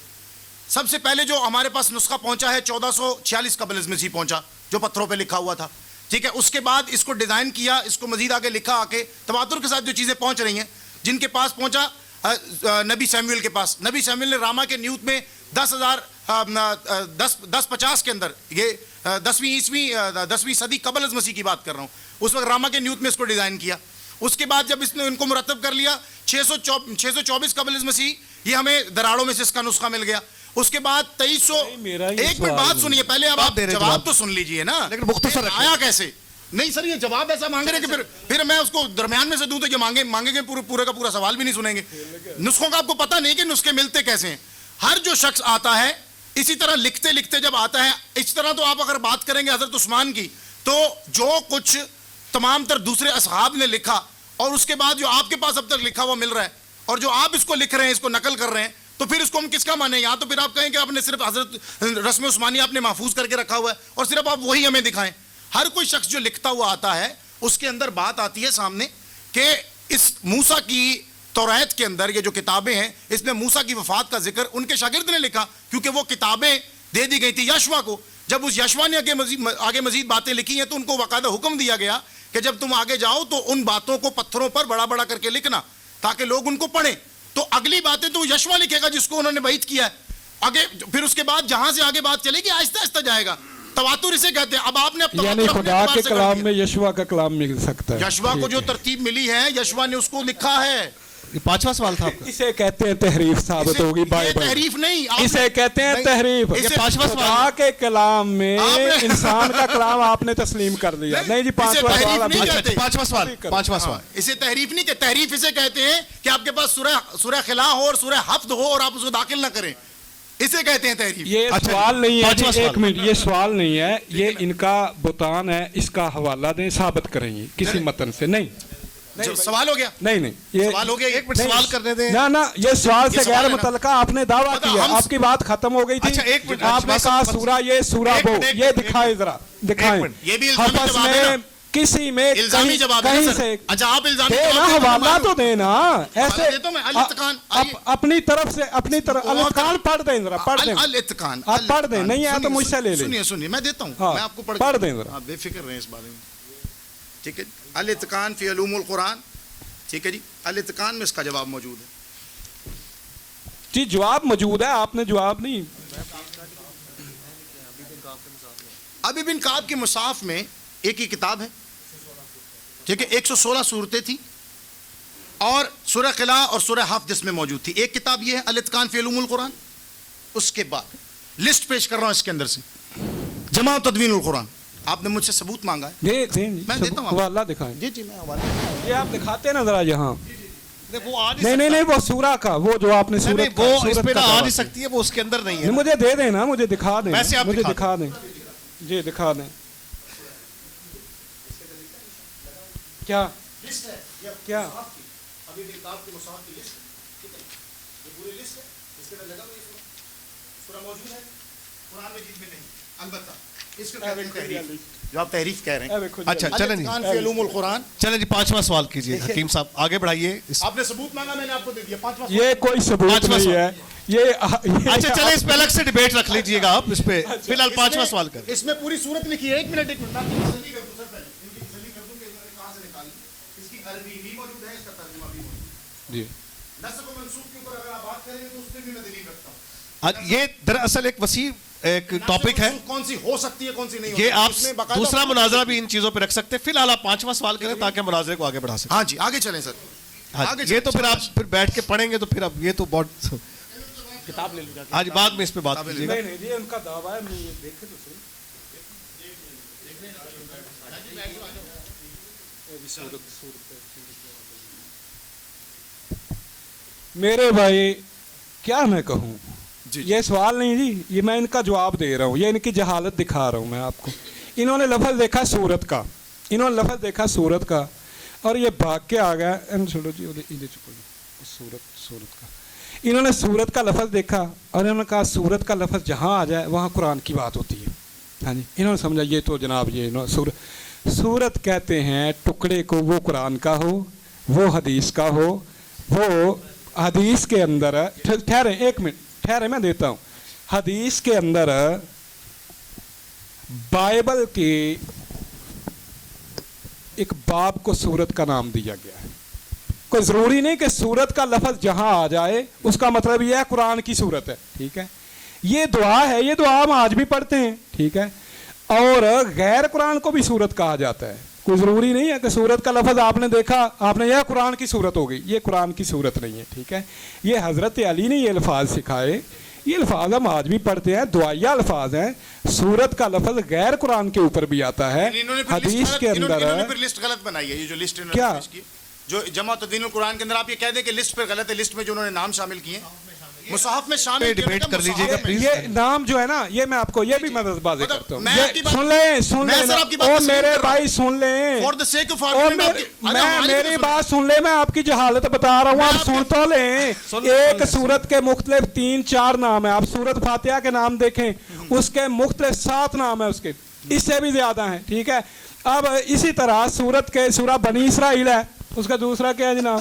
سب سے پہلے جو ہمارے پاس نسخہ پہنچا ہے 1446 قبل از مسیح پہنچا, جو پتھروں پہ لکھا ہوا تھا, ٹھیک ہے. اس کے بعد اس کو ڈیزائن کیا, اس کو مزید آگے لکھا, آ کے تواتر کے ساتھ جو چیزیں پہنچ رہی ہیں, جن کے پاس پہنچا نبی سیموئل کے پاس. نبی سیموئل نے راما کے نیوت میں 1050 کے اندر, یہ 10ویں صدی قبل از مسیح کی بات کر رہا ہوں, اس وقت راما کے نیوت میں اس کو ڈیزائن کیا. اس کے بعد جب اس نے ان کو مرتب کر لیا 624 قبل از مسیح, یہ ہمیں دراڑوں میں سے اس کا نسخہ مل گیا. اس کے بعد 2300, ایک منٹ بات سنیے پہلے, اب آپ جواب تو سن لیجئے نا. لیکن مختصر آیا کیسے نہیں سر, یہ جواب ایسا مانگ رہے کہ پھر میں اس کو درمیان میں سے دوں تو یہ مانگیں گے پورے کا پورا سوال بھی نہیں سنیں گے. نسخوں کا آپ کو پتہ نہیں کہ نسخے ملتے کیسے ہیں. ہر جو شخص آتا ہے اسی طرح لکھتے لکھتے جب آتا ہے, اس طرح تو آپ اگر بات کریں گے حضرت عثمان کی, تو جو کچھ تمام تر دوسرے اصحاب نے لکھا اور اس کے بعد جو آپ کے پاس اب تک لکھا ہوا مل رہا ہے, اور جو آپ اس کو لکھ رہے ہیں, اس کو نقل کر رہے ہیں, تو پھر اس کو ہم کس کا مانیں؟ یہاں تو پھر آپ کہیں کہ آپ نے صرف حضرت رسم عثمانی آپ نے محفوظ کر کے رکھا ہوا ہے اور صرف آپ وہی ہمیں دکھائیں. ہر کوئی شخص جو لکھتا ہوا آتا ہے اس کے اندر بات آتی ہے سامنے کہ اس موسیٰ کی توریت کے اندر یہ جو کتابیں ہیں اس میں موسیٰ کی وفات کا ذکر ان کے شاگرد نے لکھا، کیونکہ وہ کتابیں دے دی گئی تھی یشوا کو. جب اس یشوا نے آگے مزید باتیں لکھی ہیں تو ان کو باقاعدہ حکم دیا گیا کہ جب تم آگے جاؤ تو ان باتوں کو پتھروں پر بڑا بڑا کر کے لکھنا تاکہ لوگ ان کو پڑھیں. تو اگلی باتیں تو یشوا لکھے گا جس کو انہوں نے بعید کیا ہے. آگے پھر اس کے بعد جہاں سے آگے بات چلے گی آہستہ آہستہ جائے گا. تواتر اسے کہتے ہیں. اب آپ نے یعنی خدا کے کلام میں یشوا کا کلام مل سکتا ہے. یشوا کو جو ترتیب ملی ہے یشوا نے اس کو لکھا ہے. یہ 5واں سوال تھا آپ کا. اسے کہتے ہیں تحریف ثابت ہوگی بائبل. تحریف نہیں, اسے کہتے ہیں تحریف. خدا کے کلام میں انسان کا کلام آپ نے تسلیم کر دیا. نہیں جی 5واں سوال. اسے تحریف نہیں کہتے. تحریف اسے کہتے ہیں کہ آپ کے پاس سورہ خلا ہو اور سورہ حفظ ہو اور آپ اس کو داخل نہ کریں, اسے کہتے ہیں تحریف. یہ سوال نہیں ہے, ایک منٹ, یہ سوال نہیں ہے, یہ ان کا بہتان ہے. اس کا حوالہ دیں, ثابت کریں گے کسی متن سے. نہیں سوال ہو گیا. نہیں یہ سوال ہو گیا. ایک منٹ سوال کرنے دیں. نہ یہ سوال سے غیر متعلقہ آپ نے دعویٰ کیا, آپ کی بات ختم ہو گئی تھی. آپ نے کہا سورہ یہ سورہ وہ, یہ دکھائے ذرا دکھائیں. یہ بھی حفظ میں کسی میں الزامی جواب ہے کہیں سر. سے اچھا آپ الزامی دینا, حوالہ تو دینا. ایسے دیتا ہوں میں. الاتقان اپنی طرف سے اپنی طرف الاتقان پڑھ دیں ذرا, پڑھ دیں. الاتقان آپ پڑھ دیں, نہیں ہے تو مجھ سے لے لیں. سنیے میں دیتا ہوں, میں آپ کو پڑھ دیں ذرا. آپ بے فکر رہیں اس بارے میں. ٹھیک ہے, الاتقان فی علوم القرآن. ٹھیک ہے جی, الاتقان میں اس کا جواب موجود ہے. جی جواب موجود ہے, آپ نے جواب نہیں. ابی بن کعب کے مصحف میں ایک ہی کتاب ہے. ٹھیک ہے, 116 صورتیں تھیں اور سورہ قلع اور سورہ حفظ جس میں موجود تھی. ایک کتاب یہ ہے الاتقان فی علوم القرآن. اس کے بعد لسٹ پیش کر رہا ہوں اس کے اندر سے, جمع و تدوین القرآن. آپ نے مجھ سے ثبوت مانگا ہے, میں دیتا ہوں. حوالہ دکھائیں. جی میں حوالہ. یہ آپ دکھاتے نا ذرا یہاں. وہ نہیں وہ سورہ کا, وہ جو آپ نے سورت وہ اس پہ آ نہیں سکتی ہے, وہ اس کے اندر نہیں ہے. مجھے دے دینا, مجھے دکھا دیں, مجھے دکھا دیں. جی دکھا دیں. کیا کیا ابھی بھی کتاب کے مصحف کی لسٹ ہے, یہ پوری لسٹ ہے, اس کے اندر لگا ہوئی سورہ موجود ہے, قرآن مجید میں نہیں. البتہ اس کو کہتے ہیں تحریف, جو آپ تحریف کہہ رہے ہیں. اچھا چلیں جی, فی علوم القرآن. چلیں جی 5واں سوال کیجیے حکیم صاحب, آگے بڑھائیے. آپ نے ثبوت مانگا, میں نے آپ کو دے دیا. 5واں یہ کوئی ثبوت نہیں ہے. اچھا چلیں اس پہ الگ سے ڈیبیٹ رکھ لیجئے گا آپ اس پہ. فی الحال 5واں سوال کریں. اس میں پوری صورت لکھی ہے. ایک منٹ میں تسلی کر دوں سر, پہلے ان کی تسلی کر دوں کہ انہوں نے کہاں سے نکالی. اس کی عربی بھی موجود ہے, اس کا ترجمہ بھی موجود ہے. جی نسب و منسوب کے اوپر اگر آپ بات کریں گے تو اس پہ بھی میں دلیل رکھتا ہوں. یہ دراصل ایک وسیع ایک ٹاپک ہے, کون سی ہو سکتی ہے کون سی نہیں ہو یہ سکتی. آپ دوسرا مناظرہ بھی ان چیزوں پہ رکھ سکتے ہیں. فی الحال آپ 5واں سوال کریں تاکہ مناظرے کو آگے بڑھا سکیں. ہاں جی آگے چلیں سر. یہ تو پھر آپ پھر بیٹھ کے پڑھیں گے تو پھر اب یہ تو بہت کتاب لے لوں. آج بعد میں اس پہ بات کیجیے گا. نہیں یہ ان کا دعویٰ ہے, میں یہ دیکھے تو صحیح. میرے بھائی کیا میں کہوں, یہ سوال نہیں جی, یہ میں ان کا جواب دے رہا ہوں, یہ ان کی جہالت دکھا رہا ہوں میں آپ کو. انہوں نے لفظ دیکھا سورت کا, انہوں نے لفظ دیکھا سورت کا اور یہ بھاگ کے آ گیا. سورت کا انہوں نے سورت کا لفظ دیکھا اور انہوں نے کہا سورت کا لفظ جہاں آ جائے وہاں قرآن کی بات ہوتی ہے. ہاں جی, انہوں نے سمجھا یہ تو جناب یہ سورت کہتے ہیں ٹکڑے کو, وہ قرآن کا ہو, وہ حدیث کا ہو, وہ حدیث کے اندر ٹھہرے ایک منٹ ٹھہرے میں دیتا ہوں. حدیث کے اندر بائبل کے ایک باب کو سورت کا نام دیا گیا ہے. کوئی ضروری نہیں کہ سورت کا لفظ جہاں آ جائے اس کا مطلب یہ ہے قرآن کی سورت ہے. ٹھیک ہے, یہ دعا ہے, یہ دعا ہم آج بھی پڑھتے ہیں. ٹھیک ہے, اور غیر قرآن کو بھی سورت کہا جاتا ہے. کوئی ضروری نہیں ہے کہ سورت کا لفظ آپ نے دیکھا آپ نے یہ قرآن کی سورت ہو گئی, یہ قرآن کی سورت نہیں ہے. ٹھیک ہے, یہ حضرت علی نے یہ الفاظ سکھائے, یہ الفاظ ہم آج بھی پڑھتے ہیں, دعائیہ الفاظ ہیں. سورت کا لفظ غیر قرآن کے اوپر بھی آتا ہے. حدیث کے اندر انہوں نے پھر لسٹ غلط بنائی ہے. یہ جو لسٹ انہوں نے پیش کی جو جمع تدوین القرآن کے اندر, آپ یہ کہہ دیں کہ لسٹ پہ غلط ہے. لسٹ میں جو انہوں نے نام شامل کیے مصحف میں شامل ڈیبیٹ کر لیجیے گا پلیز. یہ نام جو ہے نا, یہ میں آپ کو یہ بھی میں واضح کرتا ہوں. سن لیں او میرے بھائی, سن لیں, میری بات سن لیں, میں آپ کی جہالت بتا رہا ہوں, آپ سن تو لیں. ایک سورت کے مختلف 3-4 نام ہیں. آپ سورت فاتحہ کے نام دیکھیں, اس کے مختلف 7 نام ہیں, اس کے اس سے بھی زیادہ ہیں. ٹھیک ہے, اب اسی طرح سورت کے سورہ بنی اسرائیل ہے, اس کا دوسرا کیا ہے جناب,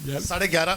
11:30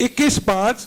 21:5।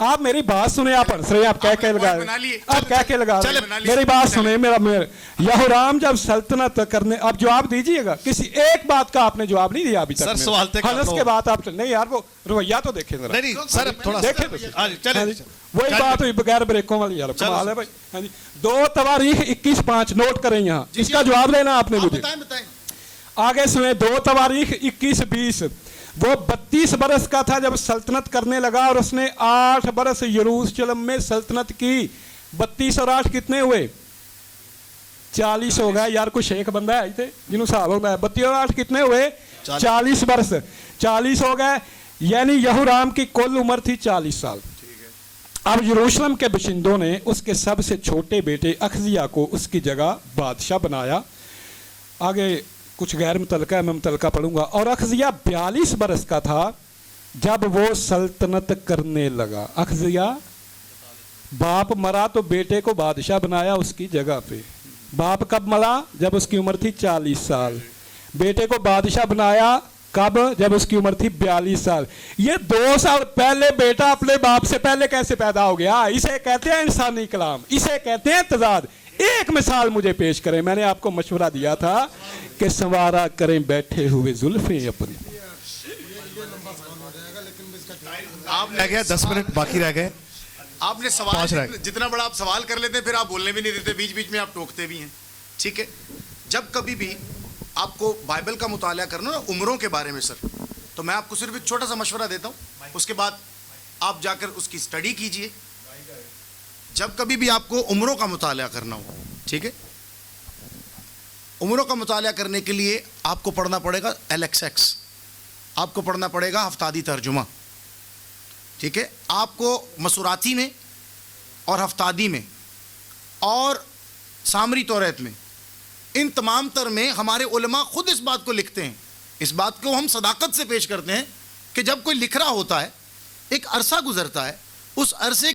آپ میری بات سنیں, آپ ہنس رہے ہیں, آپ کہہ کے لگا بنا لیے. آپ کہہ کے لگا چلے, میری بات سنیں, میرا یہورام جب سلطنت کرنے, اب جواب دیجئے گا, کسی ایک بات کا آپ نے جواب نہیں دیا ابھی تک. سر سوال تک ہنس کے بعد آپ نہیں یار, وہ رویہ تو دیکھیں ذرا. نہیں سر تھوڑا دیکھیں وہی بات ہوئی بغیر بریکوں والی. یار کمال ہے بھائی. ہاں جی, 2 تواریخ 21/5 نوٹ کریں یہاں, اس کا جواب لینا آپ نے مجھے. آگے سنیں, 2 تواریخ 21-20. وہ 32 برس کا تھا جب سلطنت کرنے لگا, اور اس نے 8 برس یروشلم میں سلطنت کی. 32 اور 8 کتنے ہوئے؟ 40 ہو گئے. یار کوئی شیخ بندہ ہے تھے جنہوں صاحب ہوتا ہے. 32 اور 8 کتنے ہوئے؟ 40 برس. 40 ہو گئے, یعنی یہورام کی کل عمر تھی 40 سال. اب یروشلم کے باشندوں نے اس کے سب سے چھوٹے بیٹے اخزیہ کو اس کی جگہ بادشاہ بنایا. آگے کچھ غیر متعلقہ ہے, میں متعلقہ پڑھوں گا. اور اخزیہ 42 برس کا تھا جب وہ سلطنت کرنے لگا. اخزیہ باپ مرا تو بیٹے کو بادشاہ بنایا اس کی جگہ پہ. باپ کب مرا؟ جب اس کی عمر تھی 40 سال. بیٹے کو بادشاہ بنایا کب؟ جب اس کی عمر تھی 42 سال. یہ 2 سال پہلے بیٹا اپنے باپ سے پہلے کیسے پیدا ہو گیا؟ اسے کہتے ہیں انسانی کلام, اسے کہتے ہیں تضاد. ایک مثال مجھے پیش کریں. میں نے آپ کو مشورہ دیا تھا کہ سنوارا کریں بیٹھے ہوئے زلفیں اپنی. آپ رہ گیا 10 منٹ باقی رہ گئے. آپ نے سوال جتنا بڑا آپ سوال کر لیتے ہیں, پھر آپ بولنے بھی نہیں دیتے, بیچ بیچ میں آپ ٹوکتے بھی ہیں. ٹھیک ہے, جب کبھی بھی آپ کو بائبل کا مطالعہ کرنا نا عمروں کے بارے میں سر, تو میں آپ کو صرف ایک چھوٹا سا مشورہ دیتا ہوں, اس کے بعد آپ جا کر اس کی اسٹڈی کیجئے. جب کبھی بھی آپ کو عمروں کا مطالعہ کرنا ہو, ٹھیک ہے, عمروں کا مطالعہ کرنے کے لیے آپ کو پڑھنا پڑے گا LXX, آپ کو پڑھنا پڑے گا ہفتادی ترجمہ. ٹھیک ہے, آپ کو مسوراتی میں اور ہفتادی میں اور سامری توریت میں, ان تمام تر میں ہمارے علماء خود اس بات کو لکھتے ہیں. اس بات کو ہم صداقت سے پیش کرتے ہیں کہ جب کوئی لکھ رہا ہوتا ہے, ایک عرصہ گزرتا ہے, اس عرصے